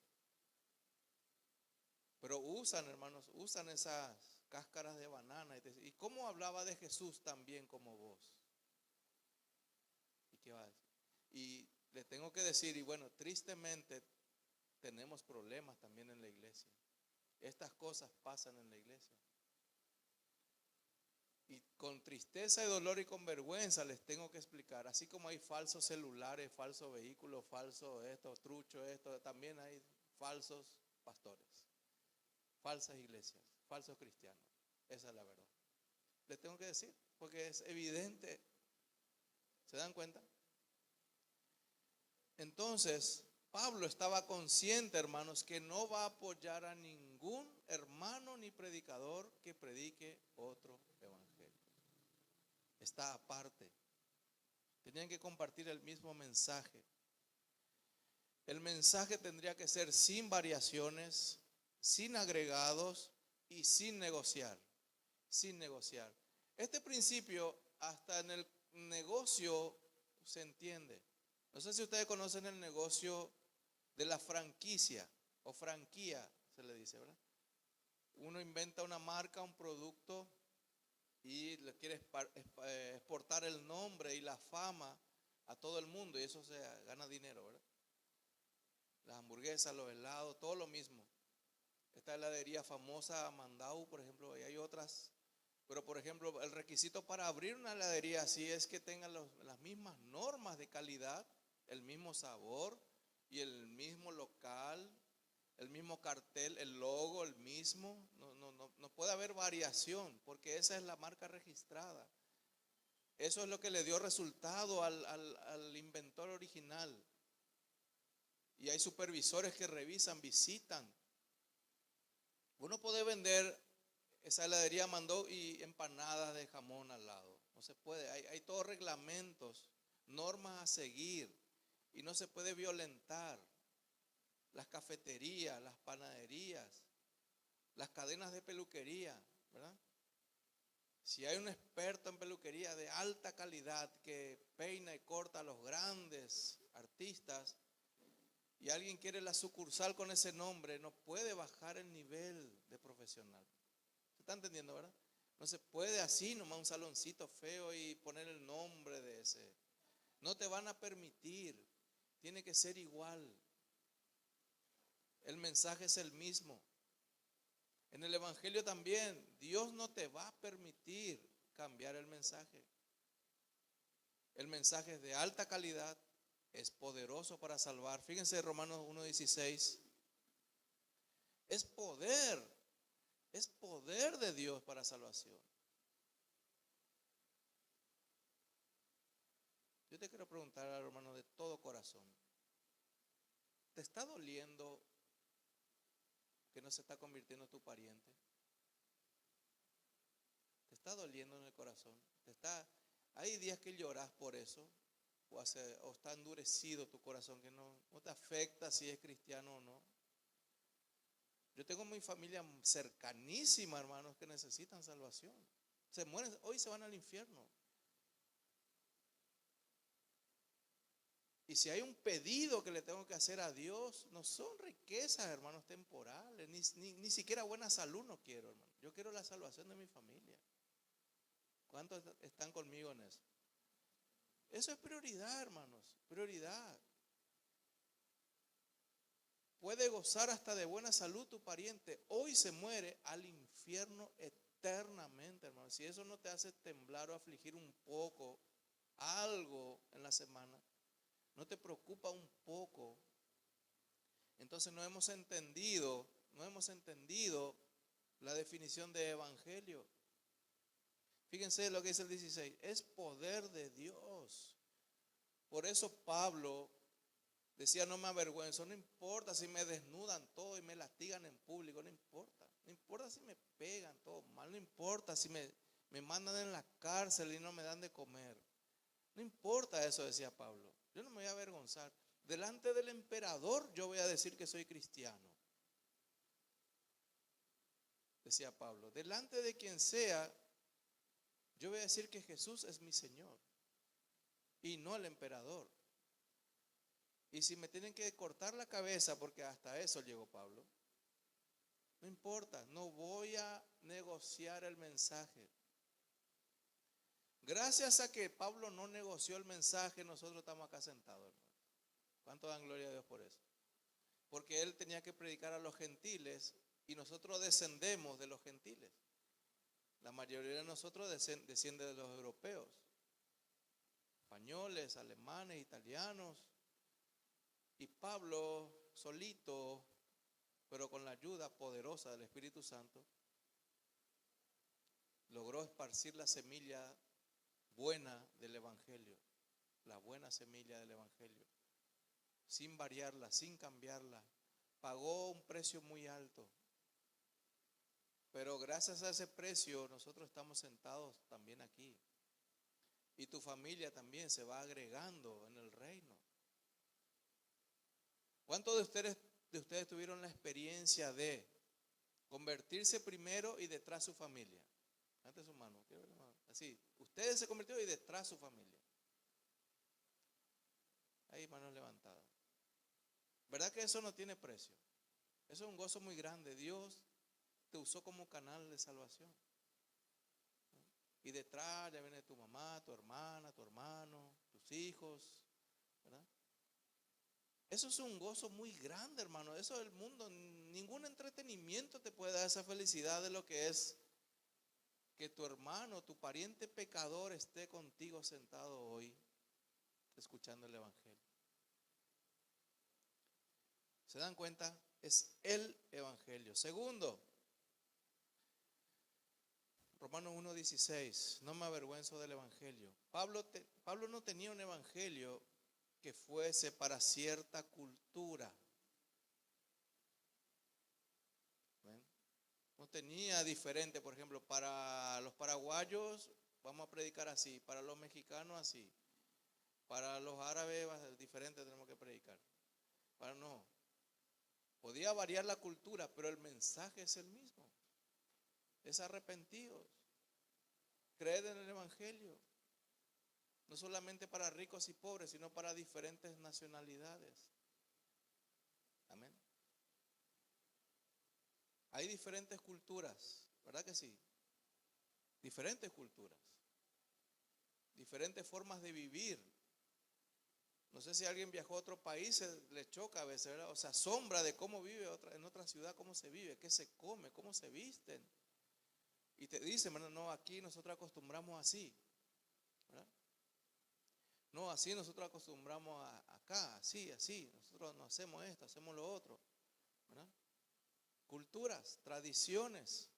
A: Pero usan, hermanos, usan esas cáscaras de banana. ¿Y cómo hablaba de Jesús también como vos? ¿Y qué va a decir? Y le tengo que decir, y bueno, tristemente tenemos problemas también en la iglesia. Estas cosas pasan en la iglesia. Y con tristeza y dolor y con vergüenza les tengo que explicar. Así como hay falsos celulares, falsos vehículos, falsos esto, trucho esto, también hay falsos pastores, falsas iglesias, falsos cristianos. Esa es la verdad. Les tengo que decir, porque es evidente. ¿Se dan cuenta? Entonces, Pablo estaba consciente, hermanos, que no va a apoyar a ningún hermano ni predicador que predique otro evangelio. Está aparte. Tenían que compartir el mismo mensaje. El mensaje tendría que ser sin variaciones, sin agregados y sin negociar. Sin negociar. Este principio hasta en el negocio se entiende. No sé si ustedes conocen el negocio de la franquicia o franquía, se le dice, ¿verdad? Uno inventa una marca, un producto y le quiere exportar el nombre y la fama a todo el mundo y eso se gana dinero, ¿verdad? Las hamburguesas, los helados, todo lo mismo. Esta heladería famosa, Mandau, por ejemplo, y hay otras. Pero, por ejemplo, el requisito para abrir una heladería así es que tengan las mismas normas de calidad, el mismo sabor y el mismo local, el mismo cartel, el logo, el mismo. No puede haber variación porque esa es la marca registrada. Eso es lo que le dio resultado al inventor original. Y hay supervisores que revisan, visitan. Uno puede vender esa heladería Mandó y empanadas de jamón al lado. No se puede. Hay todos reglamentos, normas a seguir y no se puede violentar. Las cafeterías, las panaderías, las cadenas de peluquería, ¿verdad? Si hay un experto en peluquería de alta calidad que peina y corta a los grandes artistas y alguien quiere la sucursal con ese nombre, no puede bajar el nivel de profesional. ¿Se está entendiendo, verdad? No se puede así nomás un saloncito feo y poner el nombre de ese. No te van a permitir. Tiene que ser igual. El mensaje es el mismo. En el evangelio también, Dios no te va a permitir cambiar el mensaje. El mensaje es de alta calidad, es poderoso para salvar. Fíjense Romanos 1:16. Es poder de Dios para salvación. Yo te quiero preguntar, hermano, de todo corazón. ¿Te está doliendo que no se está convirtiendo tu pariente? ¿Te está doliendo en el corazón? Hay días que lloras por eso, o está endurecido tu corazón, que no te afecta si es cristiano o no. Yo tengo mi familia cercanísima, hermanos, que necesitan salvación. Se mueren, hoy se van al infierno. Y si hay un pedido que le tengo que hacer a Dios, no son riquezas, hermanos, temporales, ni siquiera buena salud no quiero, hermano. Yo quiero la salvación de mi familia. ¿Cuántos están conmigo en eso? Eso es prioridad, hermanos, prioridad. Puede gozar hasta de buena salud tu pariente. Hoy se muere al infierno eternamente, hermanos. Si eso no te hace temblar o afligir un poco, algo en la semana, no te preocupa un poco, entonces no hemos entendido la definición de evangelio. Fíjense lo que dice el 16, es poder de Dios. Por eso Pablo decía, no me avergüenzo, no importa si me desnudan todo y me lastigan en público, no importa si me pegan todo mal, no importa si me mandan en la cárcel y no me dan de comer. No importa eso, decía Pablo. Yo no me voy a avergonzar. delante del emperador yo voy a decir que soy cristiano. Decía Pablo, delante de quien sea, yo voy a decir que Jesús es mi Señor y no el emperador. Y si me tienen que cortar la cabeza, porque hasta eso llegó Pablo, no importa, no voy a negociar el mensaje. Gracias a que Pablo no negoció el mensaje, nosotros estamos acá sentados, hermano. ¿Cuánto dan gloria a Dios por eso? Porque él tenía que predicar a los gentiles y nosotros descendemos de los gentiles. La mayoría de nosotros desciende de los europeos, españoles, alemanes, italianos. Y Pablo solito, pero con la ayuda poderosa del Espíritu Santo, logró esparcir la semilla buena del Evangelio, la buena semilla del Evangelio, sin variarla, sin cambiarla. Pagó un precio muy alto, pero gracias a ese precio nosotros estamos sentados también aquí. Y tu familia también se va agregando en el reino. ¿Cuántos de ustedes tuvieron la experiencia de convertirse primero y detrás su familia? Levante su mano, quiero ver la mano. Así, ustedes se convirtieron y detrás su familia. Ahí, manos levantadas. ¿Verdad que eso no tiene precio? Eso es un gozo muy grande. Dios te usó como canal de salvación. Y detrás ya viene tu mamá, tu hermana, tu hermano, tus hijos, ¿verdad? Eso es un gozo muy grande, hermano. Eso del mundo, ningún entretenimiento te puede dar esa felicidad de lo que es que tu hermano, tu pariente pecador esté contigo sentado hoy escuchando el Evangelio. ¿Se dan cuenta? Es el Evangelio. Segundo, Romanos 1:16, no me avergüenzo del Evangelio. Pablo no tenía un Evangelio que fuese para cierta cultura. ¿Ven? No tenía diferente, por ejemplo, para los paraguayos vamos a predicar así, para los mexicanos así, para los árabes diferente tenemos que predicar. Para no. Podía variar la cultura, pero el mensaje es el mismo. Es arrepentidos. Creed en el Evangelio. No solamente para ricos y pobres, sino para diferentes nacionalidades. Amén. Hay diferentes culturas, ¿verdad que sí? Diferentes culturas. Diferentes formas de vivir. No sé si alguien viajó a otro país, le choca a veces, ¿verdad? O se asombra de cómo vive en otra ciudad, cómo se vive, qué se come, cómo se visten. Y te dicen, bueno, no, aquí nosotros acostumbramos así, ¿verdad? No, así nosotros acostumbramos acá, así, nosotros no hacemos esto, hacemos lo otro, ¿verdad? Culturas, tradiciones.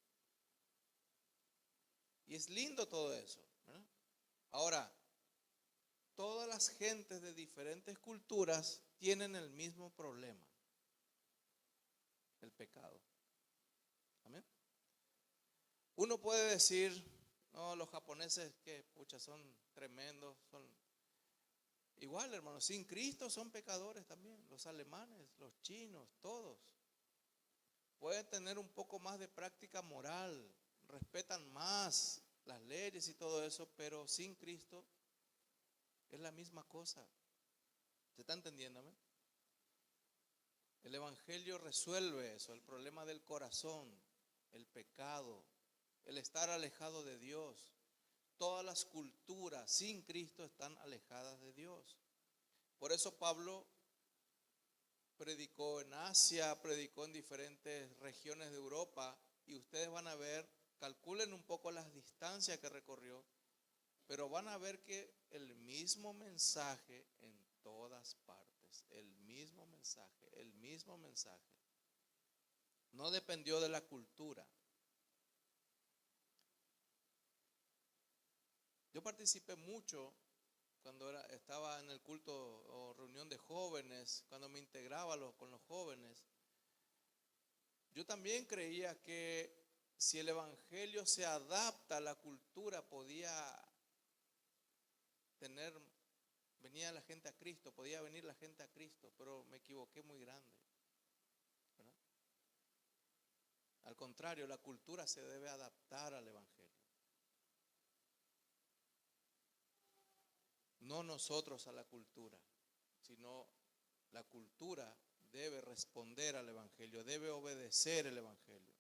A: Y es lindo todo eso, ¿verdad? Ahora, todas las gentes de diferentes culturas tienen el mismo problema, el pecado. Amén. Uno puede decir, no, los japoneses que pucha son tremendos, son igual, hermanos, sin Cristo son pecadores también. Los alemanes, los chinos, todos pueden tener un poco más de práctica moral, respetan más las leyes y todo eso, pero sin Cristo es la misma cosa. ¿Se está entendiendo? ¿Amén? El Evangelio resuelve eso, el problema del corazón, el pecado, el estar alejado de Dios. Todas las culturas sin Cristo están alejadas de Dios. Por eso Pablo predicó en Asia, predicó en diferentes regiones de Europa, y ustedes van a ver, calculen un poco las distancias que recorrió, pero van a ver que el mismo mensaje en todas partes, el mismo mensaje, el mismo mensaje. No dependió de la cultura. Yo participé mucho cuando estaba en el culto o reunión de jóvenes, cuando me integraba con los jóvenes. Yo también creía que si el Evangelio se adapta a la cultura, podía tener venía la gente a Cristo, podía venir la gente a Cristo, pero me equivoqué muy grande, ¿verdad? Al contrario, la cultura se debe adaptar al Evangelio. No nosotros a la cultura, sino la cultura debe responder al Evangelio, debe obedecer el Evangelio.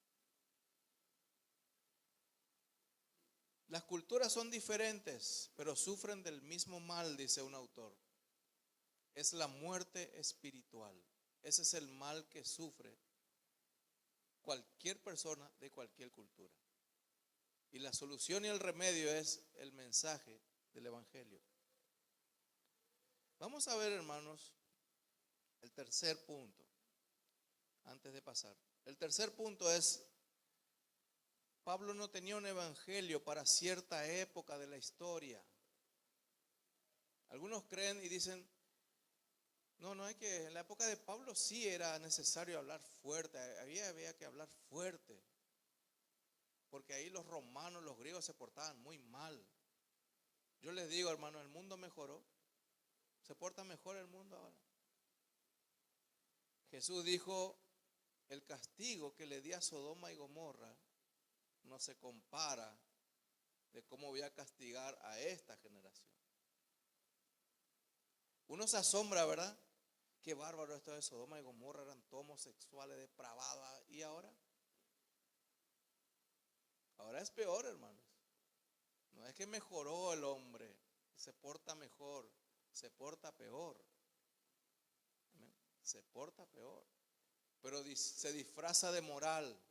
A: Las culturas son diferentes, pero sufren del mismo mal, dice un autor. Es la muerte espiritual. Ese es el mal que sufre cualquier persona de cualquier cultura. Y la solución y el remedio es el mensaje del Evangelio. Vamos a ver, hermanos, el tercer punto, antes de pasar. El tercer punto es, Pablo no tenía un evangelio para cierta época de la historia. Algunos creen y dicen, no hay que, en la época de Pablo sí era necesario hablar fuerte, había que hablar fuerte, porque ahí los romanos, los griegos se portaban muy mal. Yo les digo, hermano, el mundo mejoró, se porta mejor el mundo ahora. Jesús dijo, el castigo que le di a Sodoma y Gomorra no se compara de cómo voy a castigar a esta generación. Uno se asombra, ¿verdad? Qué bárbaro esto de Sodoma y Gomorra, eran todos homosexuales, depravados. ¿Y ahora? Ahora es peor, hermanos. No es que mejoró el hombre, se porta mejor, se porta peor. ¿Amén? Se porta peor. Pero se disfraza de moral.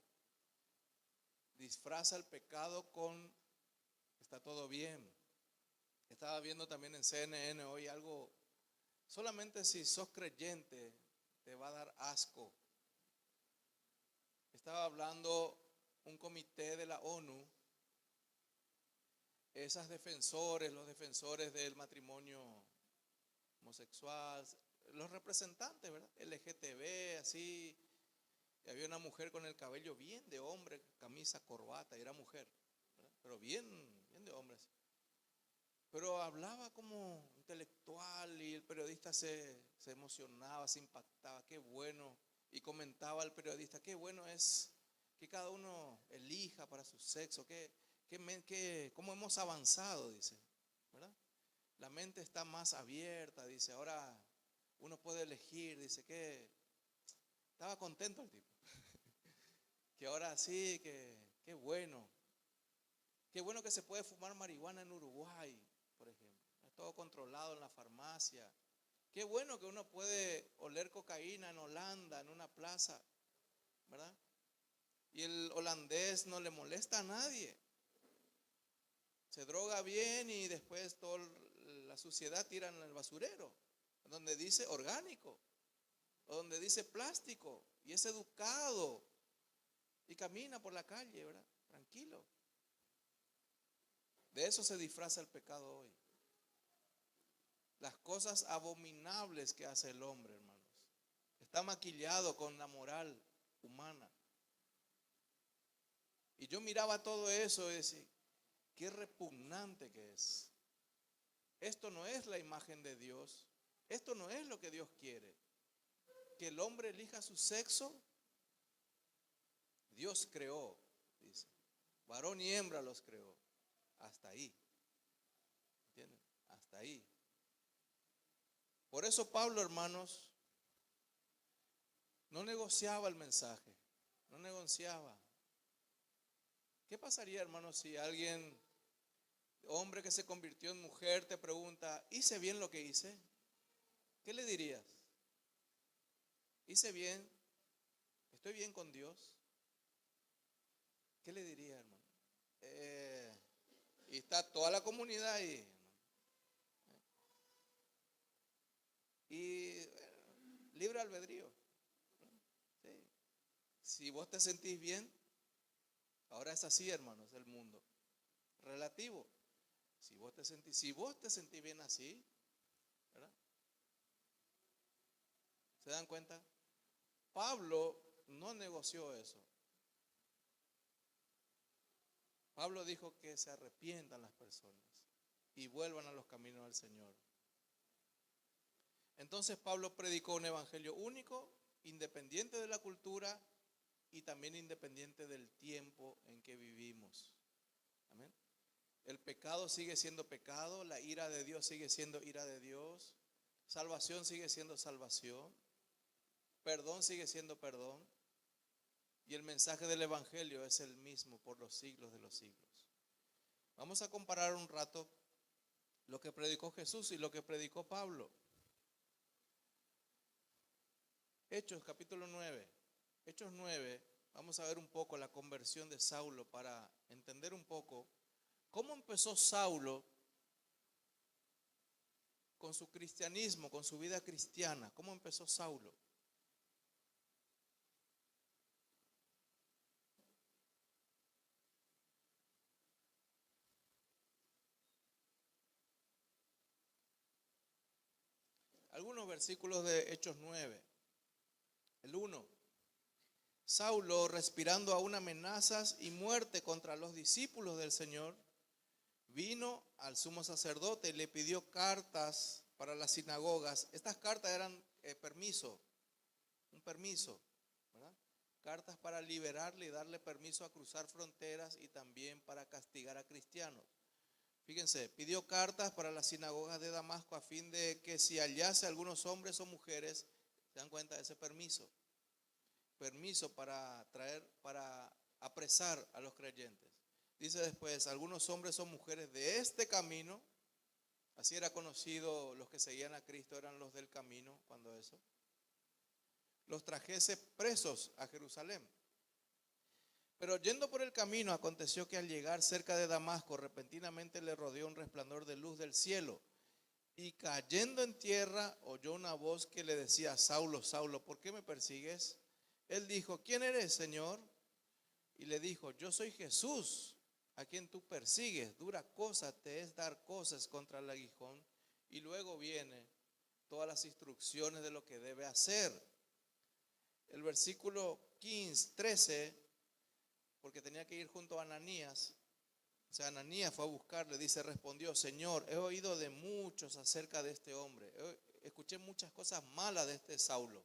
A: Disfraza el pecado con está todo bien. Estaba viendo también en CNN hoy algo, solamente si sos creyente te va a dar asco. Estaba hablando un comité de la ONU, los defensores del matrimonio homosexual, los representantes, ¿verdad? LGTB, así. Y había una mujer con el cabello bien de hombre, camisa, corbata, y era mujer, ¿verdad? Pero bien de hombre. Pero hablaba como intelectual y el periodista se emocionaba, se impactaba, qué bueno. Y comentaba al periodista, qué bueno es que cada uno elija para su sexo, cómo hemos avanzado, dice, ¿verdad? La mente está más abierta, dice, ahora uno puede elegir, dice que estaba contento el tipo. Que ahora sí, qué bueno. Qué bueno que se puede fumar marihuana en Uruguay, por ejemplo. Es todo controlado en la farmacia. Qué bueno que uno puede oler cocaína en Holanda, en una plaza, ¿verdad? Y el holandés no le molesta a nadie. Se droga bien y después toda la suciedad tiran en el basurero, donde dice orgánico, o donde dice plástico, y es educado y camina por la calle, ¿verdad? Tranquilo. De eso se disfraza el pecado hoy. Las cosas abominables que hace el hombre, hermanos. Está maquillado con la moral humana. Y yo miraba todo eso y decía, qué repugnante que es. Esto no es la imagen de Dios. Esto no es lo que Dios quiere. Que el hombre elija su sexo. Dios creó, dice. Varón y hembra los creó. Hasta ahí. ¿Entienden? Hasta ahí. Por eso Pablo, hermanos, no negociaba el mensaje. No negociaba. ¿Qué pasaría, hermanos, si alguien, hombre que se convirtió en mujer, te pregunta, ¿hice bien lo que hice? ¿Qué le dirías? ¿Hice bien? ¿Estoy bien con Dios? ¿Qué le diría, hermano? Y está toda la comunidad ahí. Y libre albedrío. Sí. Si vos te sentís bien, ahora es así, hermanos, el mundo. Relativo. Si vos te sentís bien así, ¿verdad? ¿Se dan cuenta? Pablo no negoció eso. Pablo dijo que se arrepientan las personas y vuelvan a los caminos del Señor. Entonces Pablo predicó un evangelio único, independiente de la cultura y también independiente del tiempo en que vivimos. Amén. El pecado sigue siendo pecado, la ira de Dios sigue siendo ira de Dios, salvación sigue siendo salvación, perdón sigue siendo perdón, y el mensaje del evangelio es el mismo por los siglos de los siglos. Vamos a comparar un rato lo que predicó Jesús y lo que predicó Pablo. Hechos capítulo 9. Hechos 9, vamos a ver un poco la conversión de Saulo para entender un poco cómo empezó Saulo con su cristianismo, con su vida cristiana. ¿Cómo empezó Saulo? Algunos versículos de Hechos 9. El 1. Saulo, respirando aún amenazas y muerte contra los discípulos del Señor, vino al sumo sacerdote y le pidió cartas para las sinagogas. Estas cartas eran un permiso, ¿verdad? Cartas para liberarle y darle permiso a cruzar fronteras y también para castigar a cristianos. Fíjense, pidió cartas para las sinagogas de Damasco a fin de que si hallase algunos hombres o mujeres, ¿se dan cuenta de ese permiso? Permiso para para apresar a los creyentes. Dice después, algunos hombres o mujeres de este camino, así era conocido, los que seguían a Cristo eran los del camino, cuando eso, los trajese presos a Jerusalén. Pero yendo por el camino, aconteció que al llegar cerca de Damasco, repentinamente le rodeó un resplandor de luz del cielo. Y cayendo en tierra, oyó una voz que le decía, Saulo, Saulo, ¿por qué me persigues? Él dijo, ¿quién eres, Señor? Y le dijo, yo soy Jesús, a quien tú persigues. Dura cosa te es dar cosas contra el aguijón. Y luego viene todas las instrucciones de lo que debe hacer. El versículo 13, porque tenía que ir junto a Ananías. O sea, Ananías fue a buscarle, dice, respondió, Señor, he oído de muchos acerca de este hombre. Escuché muchas cosas malas de este Saulo.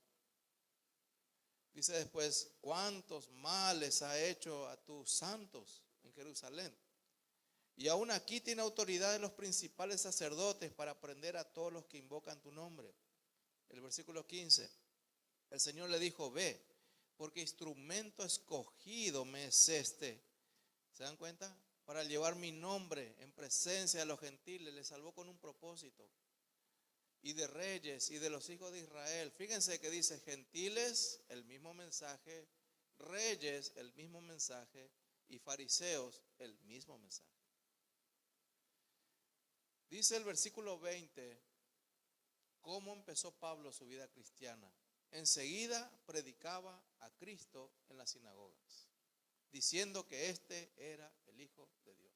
A: Dice después, ¿cuántos males ha hecho a tus santos en Jerusalén? Y aún aquí tiene autoridad de los principales sacerdotes para prender a todos los que invocan tu nombre. El versículo 15, el Señor le dijo, ve, porque instrumento escogido me es este. ¿Se dan cuenta? Para llevar mi nombre en presencia de los gentiles. Le salvó con un propósito. Y de reyes y de los hijos de Israel. Fíjense que dice gentiles, el mismo mensaje, reyes, el mismo mensaje, y fariseos, el mismo mensaje. Dice el versículo 20, cómo empezó Pablo su vida cristiana. Enseguida predicaba a Cristo en las sinagogas, diciendo que este era el Hijo de Dios.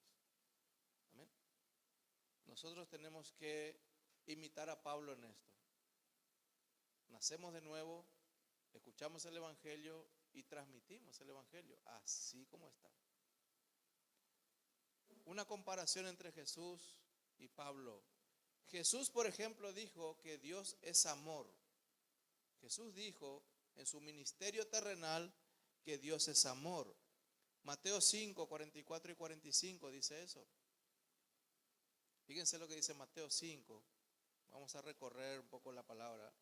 A: Amén. Nosotros tenemos que imitar a Pablo en esto. Nacemos de nuevo, escuchamos el evangelio y transmitimos el evangelio así como está. Una comparación entre Jesús y Pablo. Jesús, por ejemplo, dijo que Dios es amor. Jesús dijo en su ministerio terrenal que Dios es amor. Mateo 5, 44 y 45 dice eso. Fíjense lo que dice Mateo 5. Vamos a recorrer un poco la palabra.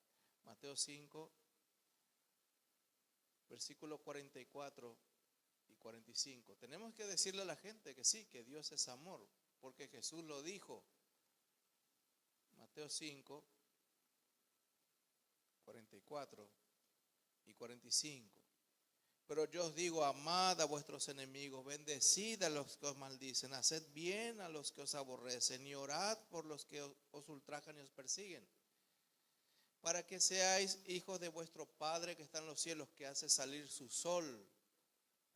A: Mateo 5, versículos 44 y 45. Tenemos que decirle a la gente que sí, que Dios es amor, porque Jesús lo dijo. Mateo 5, 44 y 45. Pero yo os digo, amad a vuestros enemigos, bendecid a los que os maldicen, haced bien a los que os aborrecen y orad por los que os ultrajan y os persiguen, para que seáis hijos de vuestro Padre que está en los cielos, que hace salir su sol.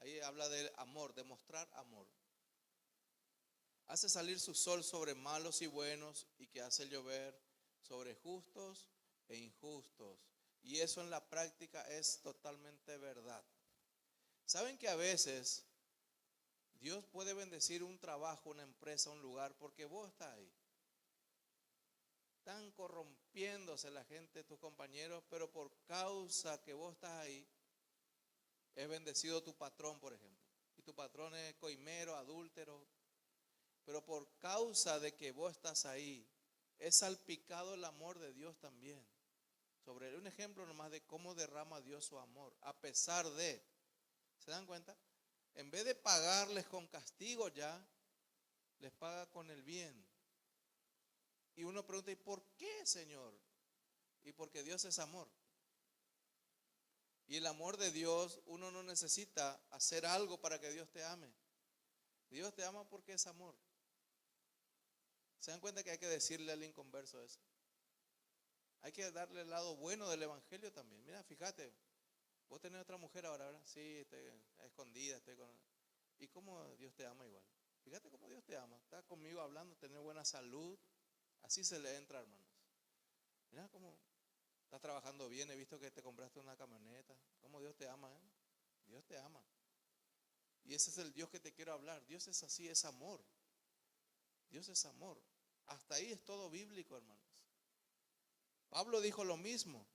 A: Ahí habla del amor, de mostrar amor. Hace salir su sol sobre malos y buenos, y que hace llover sobre justos e injustos. Y eso en la práctica es totalmente verdad. ¿Saben que a veces Dios puede bendecir un trabajo, una empresa, un lugar, porque vos estás ahí? Están corrompiéndose la gente, tus compañeros, pero por causa que vos estás ahí, es bendecido tu patrón, por ejemplo. Y tu patrón es coimero, adúltero. Pero por causa de que vos estás ahí, es salpicado el amor de Dios también. Sobre él, un ejemplo nomás de cómo derrama Dios su amor, a pesar de, ¿se dan cuenta? En vez de pagarles con castigo ya, les paga con el bien. Y uno pregunta, ¿y por qué, Señor? Y porque Dios es amor. Y el amor de Dios, uno no necesita hacer algo para que Dios te ame. Dios te ama porque es amor. ¿Se dan cuenta que hay que decirle al inconverso eso? Hay que darle el lado bueno del evangelio también. Mira, fíjate, vos tenés otra mujer ahora, ¿verdad? Sí, estoy escondida, estoy con... ¿Y cómo Dios te ama igual? Fíjate cómo Dios te ama. Está conmigo hablando, tener buena salud. Así se le entra, hermanos. Mira cómo estás trabajando bien. He visto que te compraste una camioneta. Cómo Dios te ama, ¿eh? Dios te ama. Y ese es el Dios que te quiero hablar. Dios es así, es amor. Dios es amor. Hasta ahí es todo bíblico, hermanos. Pablo dijo lo mismo.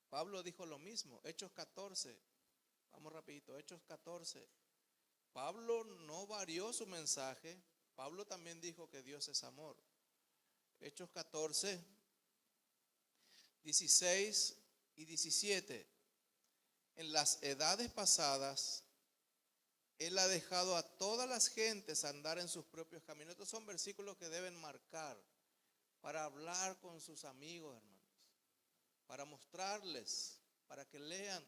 A: Pablo dijo lo mismo. Hechos 14. Vamos rapidito. Hechos 14. Pablo no varió su mensaje. Pablo también dijo que Dios es amor. Hechos 14, 16 y 17. En las edades pasadas, Él ha dejado a todas las gentes andar en sus propios caminos. Estos son versículos que deben marcar para hablar con sus amigos, hermanos. Para mostrarles, para que lean.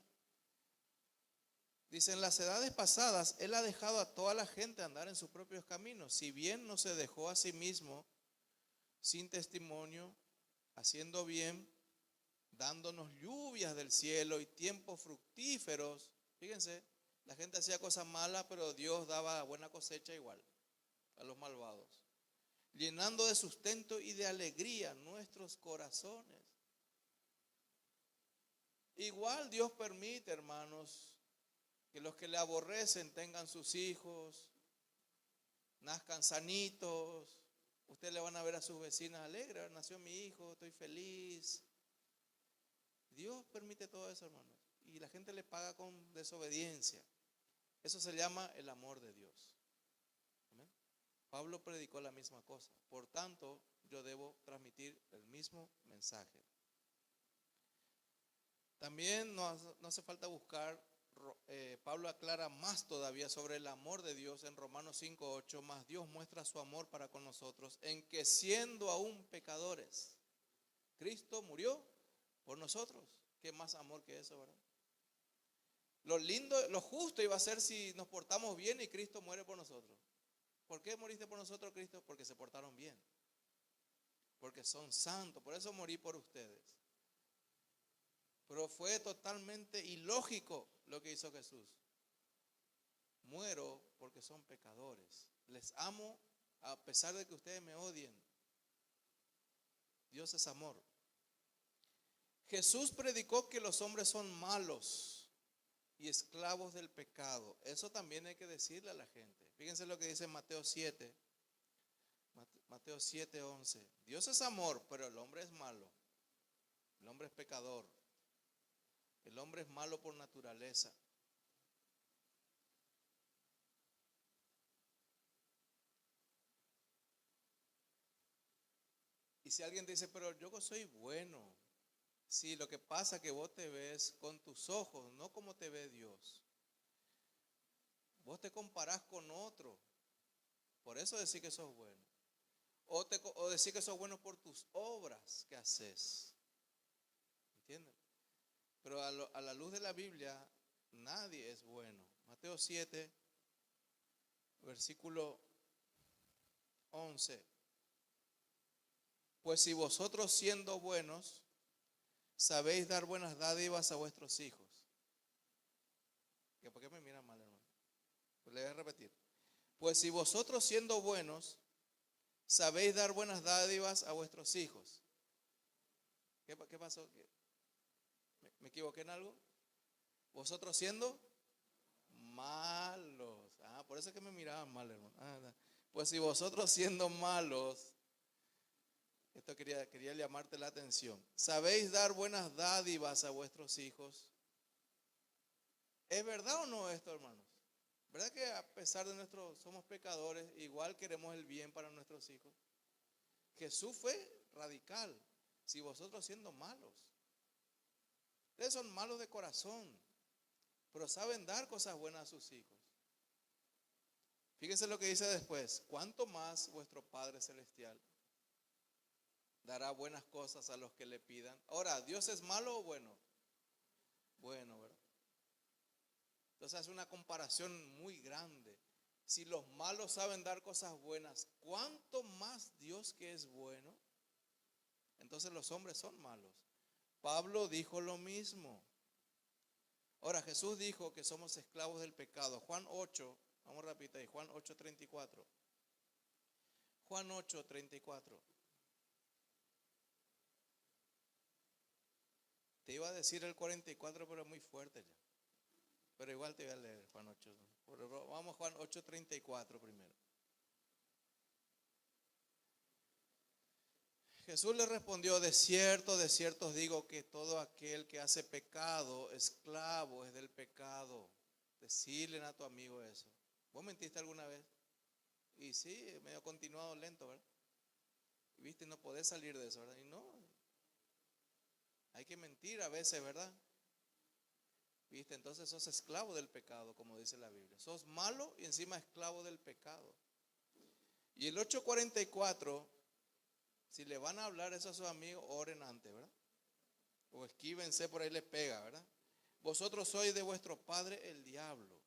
A: Dice, en las edades pasadas, Él ha dejado a toda la gente andar en sus propios caminos. Si bien no se dejó a sí mismo, sin testimonio, haciendo bien, dándonos lluvias del cielo y tiempos fructíferos. Fíjense, la gente hacía cosas malas, pero Dios daba buena cosecha igual a los malvados. Llenando de sustento y de alegría nuestros corazones. Igual Dios permite, hermanos, que los que le aborrecen tengan sus hijos, nazcan sanitos. Ustedes le van a ver a sus vecinas alegres, nació mi hijo, estoy feliz. Dios permite todo eso, hermanos. Y la gente le paga con desobediencia. Eso se llama el amor de Dios. ¿Amén? Pablo predicó la misma cosa. Por tanto, yo debo transmitir el mismo mensaje. También no hace falta buscar, Pablo aclara más todavía sobre el amor de Dios en Romanos 5:8, más Dios muestra su amor para con nosotros, en que siendo aún pecadores, Cristo murió por nosotros. ¿Qué más amor que eso, verdad? Lo lindo, lo justo iba a ser si nos portamos bien y Cristo muere por nosotros. ¿Por qué moriste por nosotros, Cristo? Porque se portaron bien. Porque son santos. Por eso morí por ustedes. Pero fue totalmente ilógico lo que hizo Jesús. Muero porque son pecadores. Les amo a pesar de que ustedes me odien. Dios es amor. Jesús predicó que los hombres son malos y esclavos del pecado. Eso también hay que decirle a la gente. Fíjense lo que dice Mateo 7. Mateo 7:11. Dios es amor, pero el hombre es malo. El hombre es pecador. El hombre es malo por naturaleza. Y si alguien te dice, pero yo soy bueno. Sí, lo que pasa es que vos te ves con tus ojos, no como te ve Dios. Vos te comparás con otro. Por eso decís que sos bueno. O decís que sos bueno por tus obras que haces. ¿Entienden? Pero a la luz de la Biblia, nadie es bueno. Mateo 7, versículo 11. Pues si vosotros siendo buenos, sabéis dar buenas dádivas a vuestros hijos. ¿Por qué me miran mal, hermano? Pues le voy a repetir. Pues si vosotros siendo buenos, sabéis dar buenas dádivas a vuestros hijos. ¿Qué pasó? ¿Me equivoqué en algo? Vosotros siendo malos. Por eso es que me miraban mal, hermano. Pues si vosotros siendo malos, Esto quería llamarte la atención. ¿Sabéis dar buenas dádivas a vuestros hijos? ¿Es verdad o no esto, hermanos? ¿Verdad que a pesar de somos pecadores, igual queremos el bien para nuestros hijos? Jesús fue radical. Si vosotros siendo malos, ustedes son malos de corazón, pero saben dar cosas buenas a sus hijos. Fíjense lo que dice después. ¿Cuánto más vuestro Padre Celestial dará buenas cosas a los que le pidan? Ahora, ¿Dios es malo o bueno? Bueno, ¿verdad? Entonces es una comparación muy grande. Si los malos saben dar cosas buenas, ¿cuánto más Dios que es bueno? Entonces los hombres son malos. Pablo dijo lo mismo. Ahora, Jesús dijo que somos esclavos del pecado. Juan 8, vamos rápido ahí, Juan 8:34. Juan 8:34. Te iba a decir el 44, pero es muy fuerte ya. Pero igual te voy a leer Juan 8. Vamos a Juan 8:34 primero. Jesús le respondió: de cierto os digo que todo aquel que hace pecado, esclavo es del pecado. Decirle a tu amigo eso. ¿Vos mentiste alguna vez? Y sí, medio continuado lento, ¿verdad? Y viste, no podés salir de eso, ¿verdad? Y no, hay que mentir a veces, ¿verdad? Viste, entonces sos esclavo del pecado, como dice la Biblia. Sos malo y encima esclavo del pecado. Y el 8:44, si le van a hablar eso a sus amigos, oren antes, ¿verdad? O esquívense, por ahí les pega, ¿verdad? Vosotros sois de vuestro padre el diablo,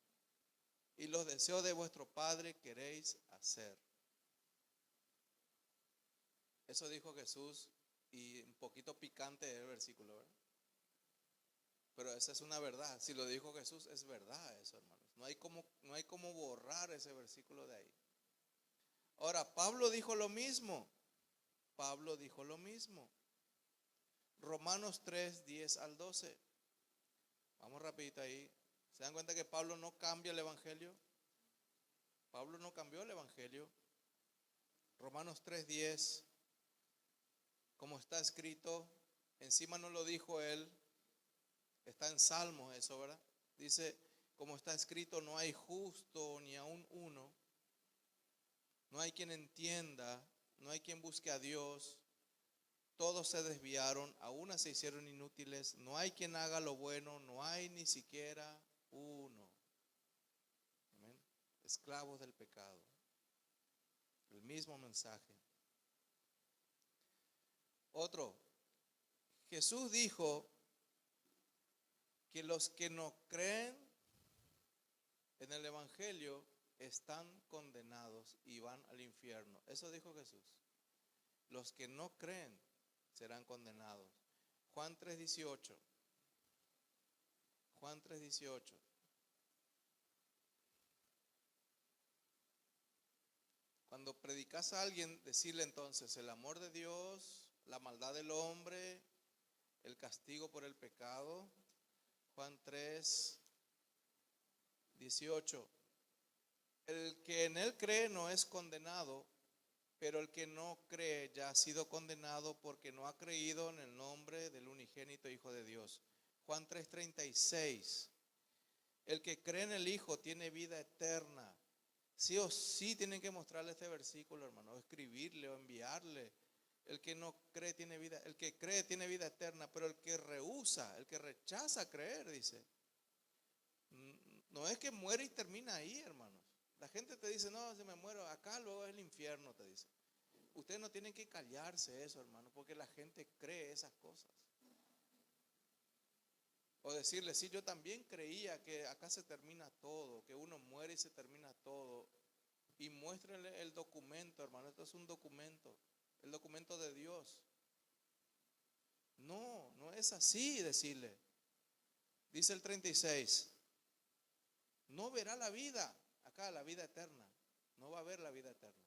A: y los deseos de vuestro padre queréis hacer. Eso dijo Jesús, y un poquito picante el versículo, ¿verdad? Pero esa es una verdad. Si lo dijo Jesús, es verdad eso, hermanos. No hay como borrar ese versículo de ahí. Ahora, Pablo dijo lo mismo. Pablo dijo lo mismo. Romanos 3:10-12. Vamos rapidito ahí. ¿Se dan cuenta que Pablo no cambia el evangelio? Pablo no cambió el evangelio. Romanos 3:10, como está escrito, encima no lo dijo él, está en Salmos eso, ¿verdad? Dice, como está escrito, no hay justo ni aun uno, no hay quien entienda, no hay quien busque a Dios, todos se desviaron, a una se hicieron inútiles, no hay quien haga lo bueno, no hay ni siquiera uno. Amén. Esclavos del pecado. El mismo mensaje. Otro, Jesús dijo que los que no creen en el evangelio están condenados y van al infierno. Eso dijo Jesús. Los que no creen serán condenados. Juan 3:18. Juan 3:18. Cuando predicas a alguien, decirle entonces el amor de Dios, la maldad del hombre, el castigo por el pecado. Juan 3:18. El que en él cree no es condenado, pero el que no cree ya ha sido condenado porque no ha creído en el nombre del unigénito Hijo de Dios. Juan 3:36. El que cree en el Hijo tiene vida eterna. Sí o sí tienen que mostrarle este versículo, hermano, o escribirle o enviarle. El que no cree tiene vida, el que cree tiene vida eterna, pero el que rehúsa, el que rechaza creer, dice, no es que muere y termina ahí, hermanos. La gente te dice, no, si me muero acá, luego es el infierno, te dice. Ustedes no tienen que callarse eso, hermano, porque la gente cree esas cosas. O decirle, sí, yo también creía que acá se termina todo, que uno muere y se termina todo. Y muéstrenle el documento, hermano, esto es un documento, el documento de Dios. No, no es así decirle. Dice el 36, no verá la vida, acá la vida eterna, no va a ver la vida eterna,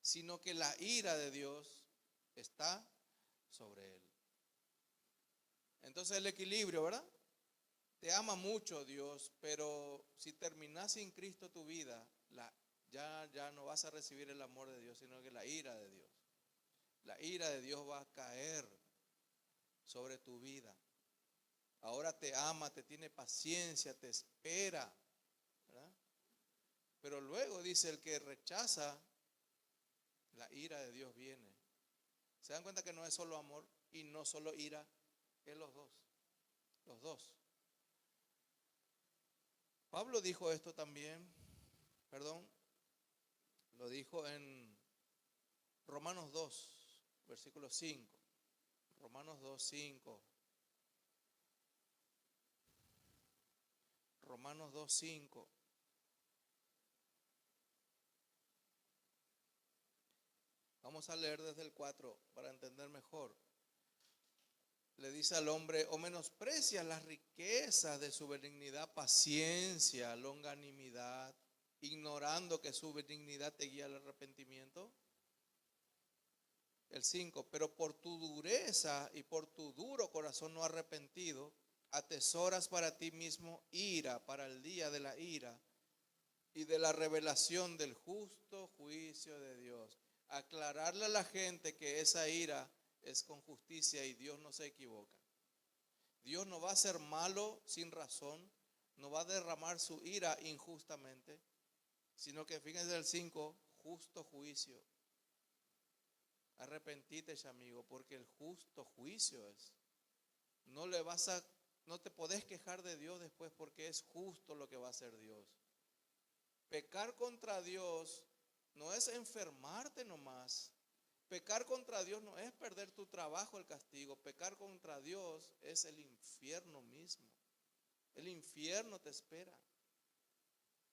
A: sino que la ira de Dios está sobre él. Entonces el equilibrio, ¿verdad? Te ama mucho Dios, pero si terminas sin Cristo tu vida, ya no vas a recibir el amor de Dios, sino que la ira de Dios. La ira de Dios va a caer sobre tu vida. Ahora te ama, te tiene paciencia, te espera, ¿verdad? Pero luego dice, el que rechaza, la ira de Dios viene. ¿Se dan cuenta que no es solo amor y no solo ira? Es los dos. Los dos. Pablo dijo esto también, perdón, lo dijo en Romanos 2, versículo 5. Romanos 2, 5. Romanos 2, 5. Vamos a leer desde el 4 para entender mejor. Le dice al hombre, o menosprecias las riquezas de su benignidad, paciencia, longanimidad, ignorando que su benignidad te guía al arrepentimiento. El 5, pero por tu dureza y por tu duro corazón no arrepentido, atesoras para ti mismo ira para el día de la ira y de la revelación del justo juicio de Dios. Aclararle a la gente que esa ira es con justicia y Dios no se equivoca. Dios no va a ser malo sin razón, no va a derramar su ira injustamente, sino que fíjense el 5, justo juicio. Arrepentite, amigo, porque el justo juicio es. No te podés quejar de Dios después porque es justo lo que va a hacer Dios. Pecar contra Dios no es enfermarte nomás. Pecar contra Dios no es perder tu trabajo, el castigo. Pecar contra Dios es el infierno mismo. El infierno te espera.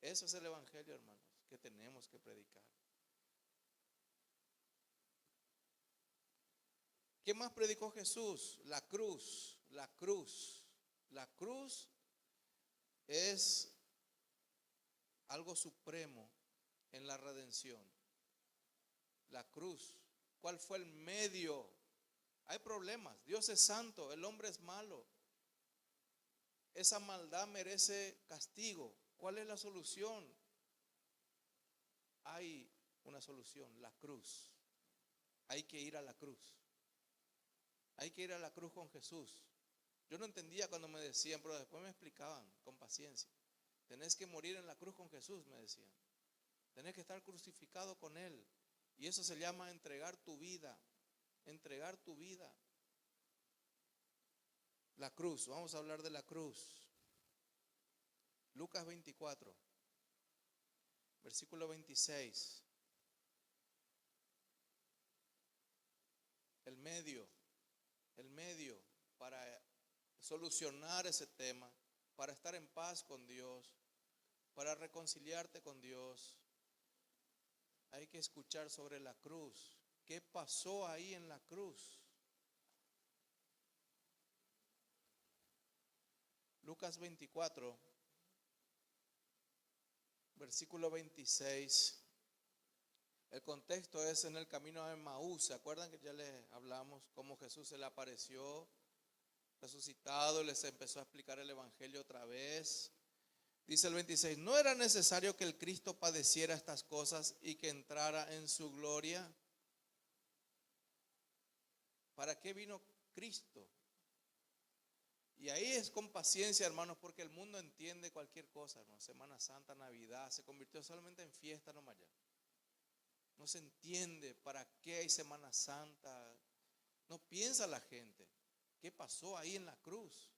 A: Eso es el evangelio, hermanos, que tenemos que predicar. ¿Qué más predicó Jesús? La cruz, la cruz. La cruz es algo supremo en la redención. La cruz. ¿Cuál fue el medio? Hay problemas. Dios es santo, el hombre es malo. Esa maldad merece castigo. ¿Cuál es la solución? Hay una solución, la cruz. Hay que ir a la cruz. Hay que ir a la cruz con Jesús. Yo no entendía cuando me decían, pero después me explicaban con paciencia. Tenés que morir en la cruz con Jesús, me decían. Tenés que estar crucificado con Él. Y eso se llama entregar tu vida. Entregar tu vida. La cruz, vamos a hablar de la cruz. Lucas 24, versículo 26. El medio para solucionar ese tema, para estar en paz con Dios, para reconciliarte con Dios. Hay que escuchar sobre la cruz. ¿Qué pasó ahí en la cruz? Lucas 24, versículo 26. El contexto es en el camino a Emaús. ¿Se acuerdan que ya les hablamos cómo Jesús se le apareció resucitado? Les empezó a explicar el evangelio otra vez. Dice el 26, ¿no era necesario que el Cristo padeciera estas cosas y que entrara en su gloria? ¿Para qué vino Cristo? Y ahí es con paciencia, hermanos, porque el mundo entiende cualquier cosa, hermanos. Semana Santa, Navidad, se convirtió solamente en fiesta nomás ya. No se entiende para qué hay Semana Santa. No piensa la gente. ¿Qué pasó ahí en la cruz?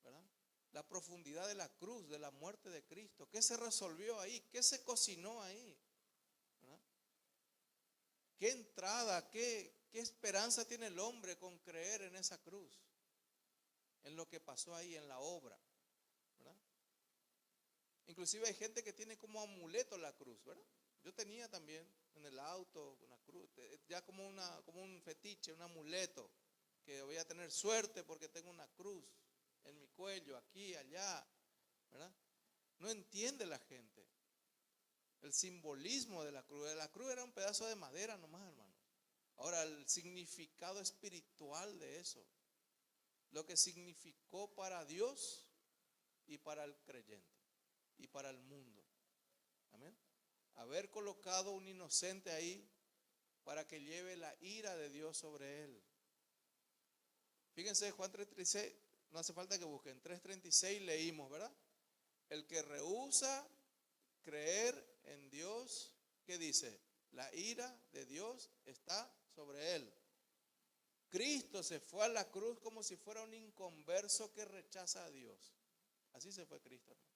A: ¿Verdad? La profundidad de la cruz, de la muerte de Cristo. ¿Qué se resolvió ahí? ¿Qué se cocinó ahí? ¿Verdad? ¿Qué entrada, qué esperanza tiene el hombre con creer en esa cruz? En lo que pasó ahí, en la obra. ¿Verdad? Inclusive hay gente que tiene como amuleto la cruz, ¿verdad? Yo tenía también en el auto una cruz, ya como un fetiche, un amuleto, que voy a tener suerte porque tengo una cruz en mi cuello, aquí, allá, ¿verdad? No entiende la gente el simbolismo de la cruz. La cruz era un pedazo de madera nomás, hermano. Ahora, el significado espiritual de eso, lo que significó para Dios y para el creyente y para el mundo. Amén. Haber colocado un inocente ahí para que lleve la ira de Dios sobre él. Fíjense, Juan 3:36, no hace falta que busquen, 3:36 leímos, ¿verdad? El que rehúsa creer en Dios, ¿qué dice? La ira de Dios está sobre él. Cristo se fue a la cruz como si fuera un inconverso que rechaza a Dios. Así se fue Cristo, hermanos.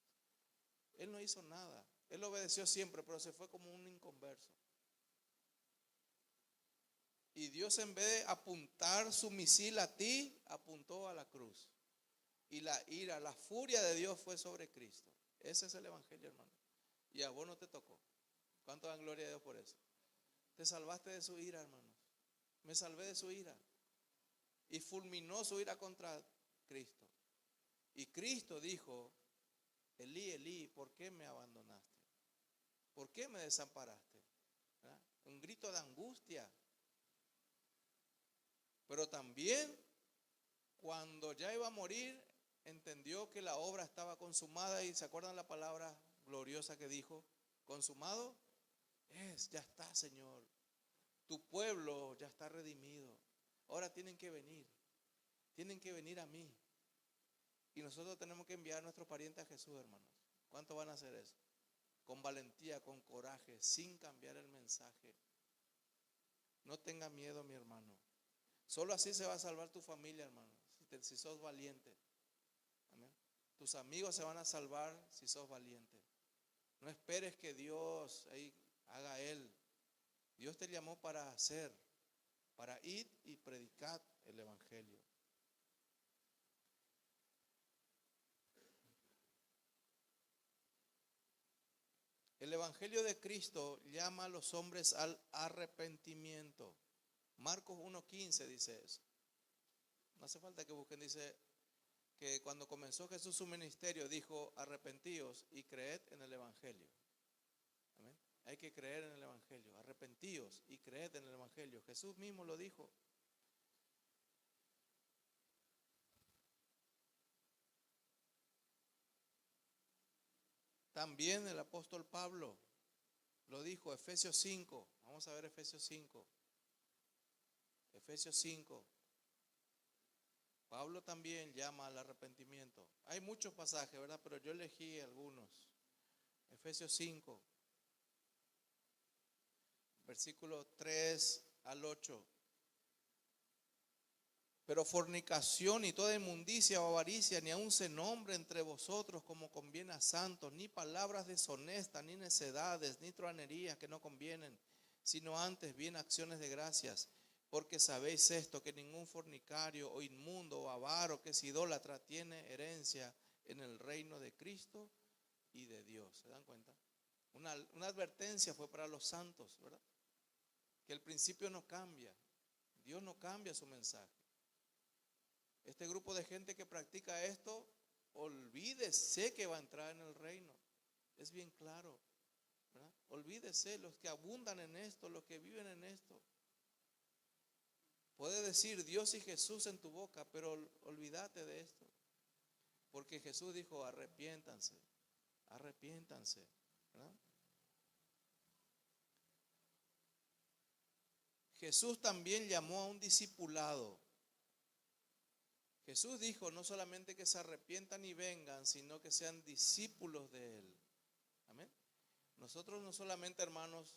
A: Él no hizo nada. Él obedeció siempre, pero se fue como un inconverso. Y Dios, en vez de apuntar su misil a ti, apuntó a la cruz. Y la ira, la furia de Dios fue sobre Cristo. Ese es el evangelio, hermano. Y a vos no te tocó. ¿Cuánto dan gloria a Dios por eso? Te salvaste de su ira, hermanos. Me salvé de su ira. Y fulminó su ira contra Cristo. Y Cristo dijo: Elí, Elí, ¿por qué me abandonaste? ¿Por qué me desamparaste? ¿Verdad? Un grito de angustia. Pero también, cuando ya iba a morir, entendió que la obra estaba consumada. Y ¿se acuerdan la palabra gloriosa que dijo? Consumado es, ya está, Señor. Tu pueblo ya está redimido. Ahora tienen que venir a mí. Y nosotros tenemos que enviar a nuestros parientes a Jesús, hermanos. ¿Cuánto van a hacer eso? Con valentía, con coraje, sin cambiar el mensaje. No tenga miedo, mi hermano. Solo así se va a salvar tu familia, hermano, si sos valiente. Amén. Tus amigos se van a salvar si sos valiente. No esperes que Dios ahí haga Él. Dios te llamó para hacer, para ir y predicar el evangelio. El evangelio de Cristo llama a los hombres al arrepentimiento. Marcos 1:15 dice eso. No hace falta que busquen, dice que cuando comenzó Jesús su ministerio dijo: arrepentíos y creed en el evangelio. Amén. Hay que creer en el evangelio. Arrepentíos y creed en el evangelio. Jesús mismo lo dijo. También el apóstol Pablo lo dijo, Efesios 5. Vamos a ver Efesios 5. Efesios 5. Pablo también llama al arrepentimiento. Hay muchos pasajes, ¿verdad? Pero yo elegí algunos. Efesios 5, versículo 3 al 8. Pero fornicación y toda inmundicia o avaricia ni aun se nombre entre vosotros como conviene a santos, ni palabras deshonestas, ni necedades, ni truhanerías que no convienen, sino antes bien acciones de gracias. Porque sabéis esto, que ningún fornicario o inmundo o avaro que es idólatra tiene herencia en el reino de Cristo y de Dios. ¿Se dan cuenta? Una advertencia fue para los santos, ¿verdad? Que el principio no cambia. Dios no cambia su mensaje. Este grupo de gente que practica esto, olvídese que va a entrar en el reino. Es bien claro, ¿verdad? Olvídese, los que abundan en esto, los que viven en esto. Puede decir Dios y Jesús en tu boca, pero olvídate de esto. Porque Jesús dijo: arrepiéntanse, arrepiéntanse, ¿verdad? Jesús también llamó a un discipulado. Jesús dijo no solamente que se arrepientan y vengan, sino que sean discípulos de Él. Amén. Nosotros no solamente, hermanos,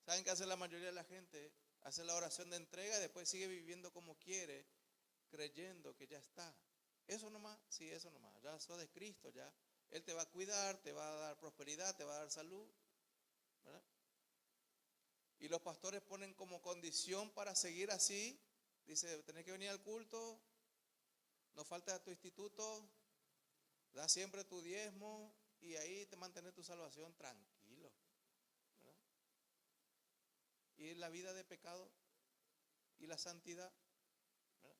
A: ¿saben qué hace la mayoría de la gente? Hace la oración de entrega y después sigue viviendo como quiere, creyendo que ya está. Eso nomás, sí, eso nomás. Ya sos de Cristo, ya. Él te va a cuidar, te va a dar prosperidad, te va a dar salud, ¿verdad? Y los pastores ponen como condición para seguir así, dice: tenés que venir al culto, no falta a tu instituto, da siempre tu diezmo y ahí te mantienes tu salvación tranquilo, ¿verdad? Y la vida de pecado y la santidad, ¿verdad?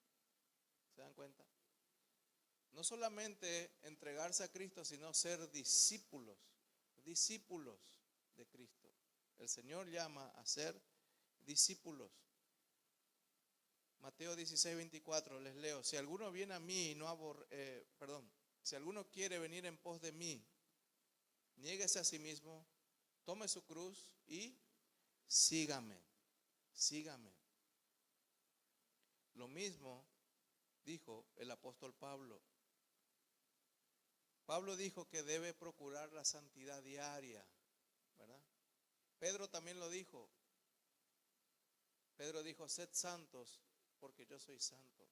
A: ¿Se dan cuenta? No solamente entregarse a Cristo, sino ser discípulos de Cristo. El Señor llama a ser discípulos. Mateo 16:24, les leo: si alguno viene a mí y si alguno quiere venir en pos de mí, niéguese a sí mismo, tome su cruz y sígame. sígame. Lo mismo dijo el apóstol Pablo. Pablo dijo que debe procurar la santidad diaria, ¿verdad? Pedro también lo dijo. Pedro dijo, sed santos porque yo soy santo.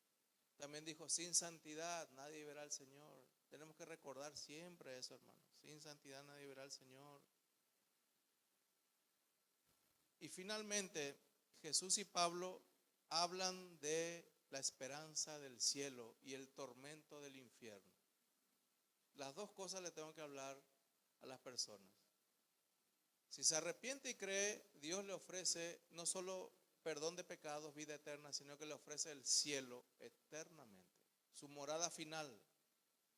A: También dijo, sin santidad nadie verá al Señor. Tenemos que recordar siempre eso, hermano. Sin santidad nadie verá al Señor. Y finalmente, Jesús y Pablo hablan de la esperanza del cielo y el tormento del infierno. Las dos cosas le tengo que hablar a las personas. Si se arrepiente y cree, Dios le ofrece no solo perdón de pecados, vida eterna, sino que le ofrece el cielo eternamente, su morada final.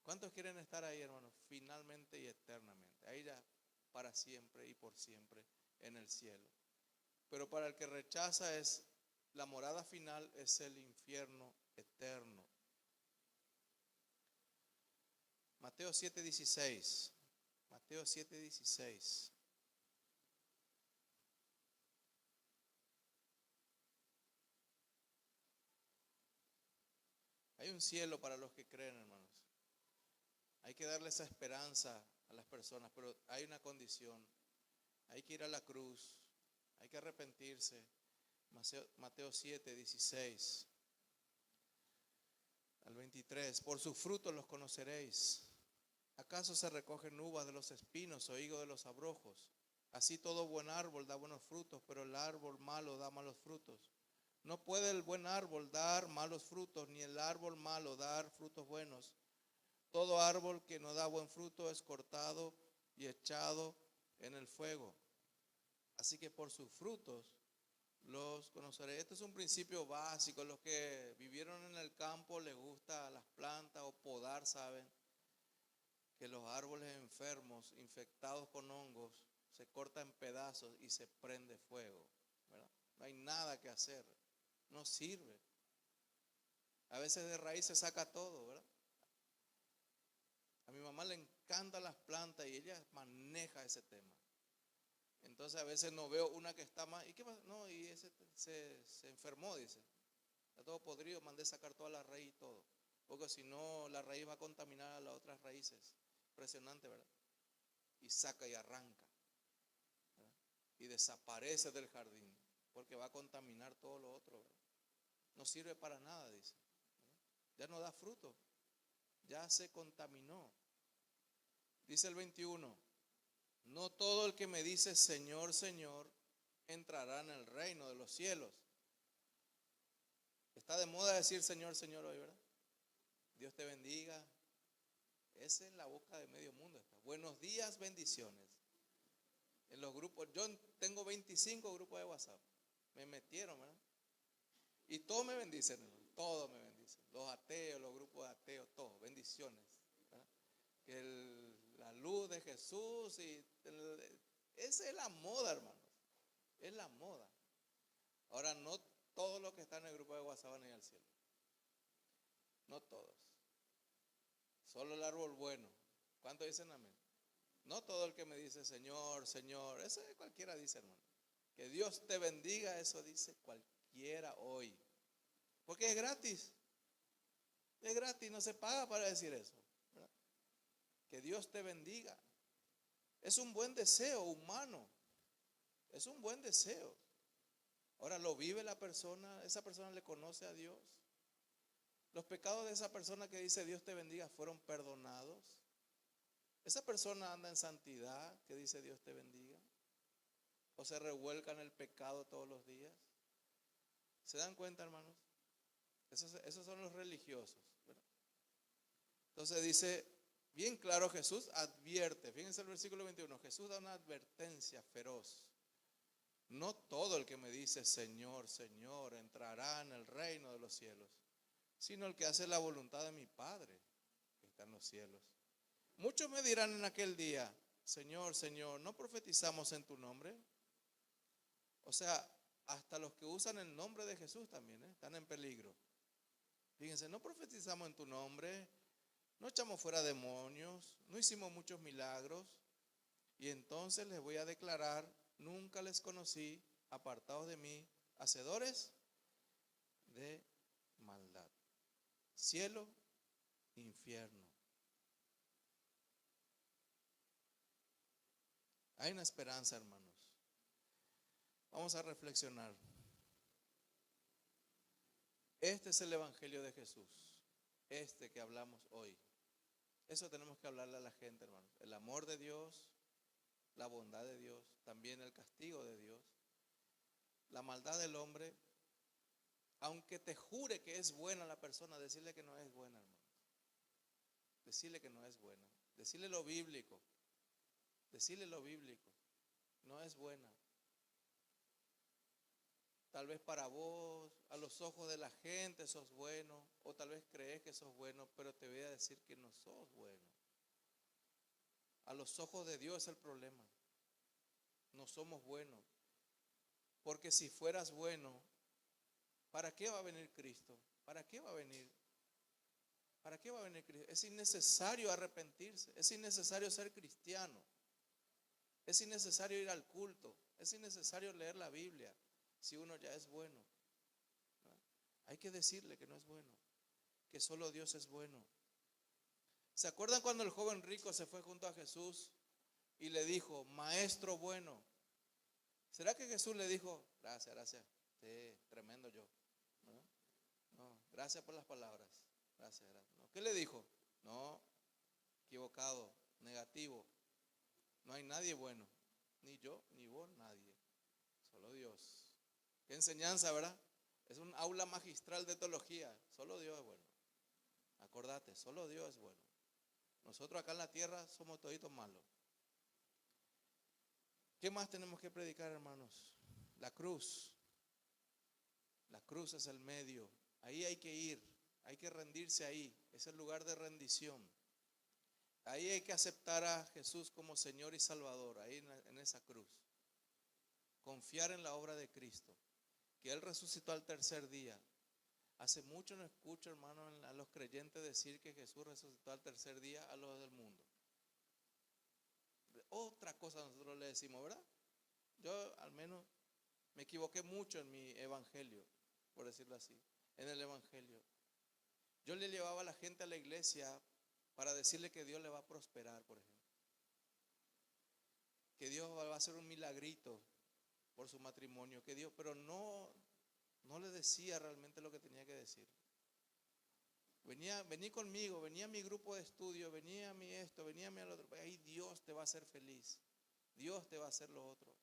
A: ¿Cuántos quieren estar ahí, hermanos? Finalmente y eternamente, ahí ya para siempre y por siempre en el cielo. Pero para el que rechaza la morada final es el infierno eterno. Mateo 7:16. Mateo 7:16. Hay un cielo para los que creen, hermanos. Hay que darle esa esperanza a las personas, pero hay una condición. Hay que ir a la cruz, hay que arrepentirse. Mateo 7:16 al 23. Por sus frutos los conoceréis. ¿Acaso se recogen uvas de los espinos o higo de los abrojos? Así todo buen árbol da buenos frutos, pero el árbol malo da malos frutos. No puede el buen árbol dar malos frutos, ni el árbol malo dar frutos buenos. Todo árbol que no da buen fruto es cortado y echado en el fuego. Así que por sus frutos los conoceréis. Este es un principio básico. Los que vivieron en el campo les gusta las plantas o podar, saben que los árboles enfermos, infectados con hongos, se cortan en pedazos y se prende fuego, ¿verdad? No hay nada que hacer, no sirve. A veces de raíz se saca todo, ¿verdad? A mi mamá le encantan las plantas y ella maneja ese tema. Entonces a veces no veo una que está más, ¿y qué pasa? No, y ese se enfermó, dice. Está todo podrido, mandé sacar toda la raíz y todo. Porque si no, la raíz va a contaminar a las otras raíces. Impresionante, ¿verdad? Y saca y arranca, ¿verdad? Y desaparece del jardín, porque va a contaminar todo lo otro, ¿verdad? No sirve para nada, dice, ¿verdad? Ya no da fruto, ya se contaminó. Dice el 21, no todo el que me dice Señor, Señor, entrará en el reino de los cielos. Está de moda decir Señor, Señor hoy, ¿verdad? Dios te bendiga. Esa es la boca de medio mundo. Buenos días, bendiciones. En los grupos, yo tengo 25 grupos de WhatsApp. Me metieron, ¿verdad? Y todos me bendicen, hermano. Todos me bendicen. Los ateos, los grupos de ateos, todos. Bendiciones, ¿verdad? Que la luz de Jesús esa es la moda, hermanos. Es la moda. Ahora, no todos los que están en el grupo de WhatsApp van a ir al cielo. No todos. Solo el árbol bueno. ¿Cuántos dicen amén? No todo el que me dice Señor, Señor. Eso cualquiera dice, hermano. Que Dios te bendiga, eso dice cualquiera hoy. Porque es gratis. Es gratis, no se paga para decir eso, ¿verdad? Que Dios te bendiga. Es un buen deseo humano. Es un buen deseo. Ahora lo vive la persona, esa persona le conoce a Dios. Los pecados de esa persona que dice Dios te bendiga fueron perdonados. Esa persona anda en santidad, que dice Dios te bendiga, o se revuelca en el pecado todos los días. ¿Se dan cuenta, hermanos? Esos son los religiosos, ¿verdad? Entonces dice, bien claro, Jesús advierte, fíjense el versículo 21, Jesús da una advertencia feroz. No todo el que me dice Señor, Señor entrará en el reino de los cielos, sino el que hace la voluntad de mi Padre que está en los cielos. Muchos me dirán en aquel día, Señor, Señor, ¿no profetizamos en tu nombre? O sea, hasta los que usan el nombre de Jesús también están en peligro. Fíjense, no profetizamos en tu nombre, no echamos fuera demonios, no hicimos muchos milagros. Y entonces les voy a declarar, nunca les conocí, apartados de mí, hacedores de maldad. Cielo, infierno. Hay una esperanza, hermanos. Vamos a reflexionar. Este es el evangelio de Jesús, este que hablamos hoy. Eso tenemos que hablarle a la gente, hermanos. El amor de Dios, la bondad de Dios, también el castigo de Dios, la maldad del hombre. Aunque te jure que es buena la persona, decirle que no es buena, hermano. Decirle que no es buena. Decirle lo bíblico. Decirle lo bíblico. No es buena. Tal vez para vos, a los ojos de la gente sos bueno, o tal vez crees que sos bueno, pero te voy a decir que no sos bueno. A los ojos de Dios es el problema. No somos buenos. Porque si fueras bueno, ¿para qué va a venir Cristo? ¿Para qué va a venir? ¿Para qué va a venir Cristo? Es innecesario arrepentirse, es innecesario ser cristiano, es innecesario ir al culto, es innecesario leer la Biblia si uno ya es bueno. Hay que decirle que no es bueno, que solo Dios es bueno. ¿Se acuerdan cuando el joven rico se fue junto a Jesús y le dijo, maestro bueno? ¿Será que Jesús le dijo, gracias, gracias, sí, tremendo yo? No, gracias por las palabras, gracias, gracias. No, ¿qué le dijo? No, equivocado, negativo. No hay nadie bueno, ni yo, ni vos, nadie, solo Dios. Qué enseñanza, ¿verdad? Es un aula magistral de teología. Solo Dios es bueno. Acordate, solo Dios es bueno. Nosotros acá en la tierra somos toditos malos. ¿Qué más tenemos que predicar, hermanos? La cruz. La cruz es el medio. Ahí hay que ir. Hay que rendirse ahí. Es el lugar de rendición. Ahí hay que aceptar a Jesús como Señor y Salvador. Ahí en esa cruz. Confiar en la obra de Cristo. Que Él resucitó al tercer día. Hace mucho no escucho, hermano, a los creyentes decir que Jesús resucitó al tercer día a los del mundo. Otra cosa nosotros le decimos, ¿verdad? Yo al menos me equivoqué mucho en mi evangelio, por decirlo así, en el evangelio. Yo le llevaba a la gente a la iglesia para decirle que Dios le va a prosperar, por ejemplo. Que Dios va a hacer un milagrito por su matrimonio, que Dios, pero no le decía realmente lo que tenía que decir. Vení conmigo, venía a mi grupo de estudio, venía a mi esto, venía a mi al otro. Ahí Dios te va a hacer feliz. Dios te va a hacer lo otro.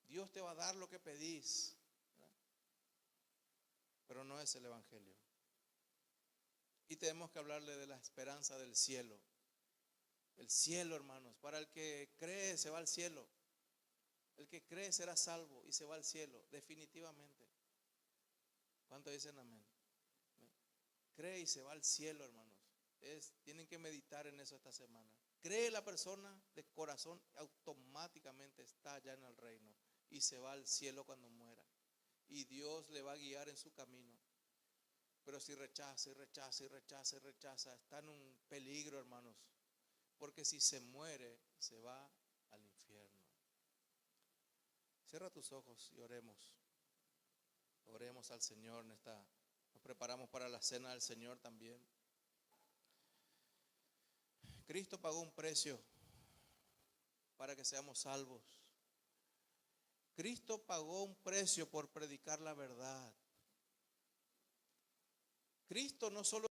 A: Dios te va a dar lo que pedís. ¿Verdad? Pero no es el evangelio. Y tenemos que hablarle de la esperanza del cielo. El cielo, hermanos. Para el que cree se va al cielo. El que cree será salvo y se va al cielo, definitivamente. ¿Cuántos dicen amén? Cree y se va al cielo, hermanos. Tienen que meditar en eso esta semana. Cree la persona de corazón, automáticamente está allá en el reino y se va al cielo cuando muera. Y Dios le va a guiar en su camino. Pero si rechaza y rechaza y rechaza y rechaza, está en un peligro, hermanos. Porque si se muere, se va al infierno. Cierra tus ojos y oremos. Oremos al Señor en esta. Nos preparamos para la cena del Señor también. Cristo pagó un precio para que seamos salvos. Cristo pagó un precio por predicar la verdad. Cristo no solo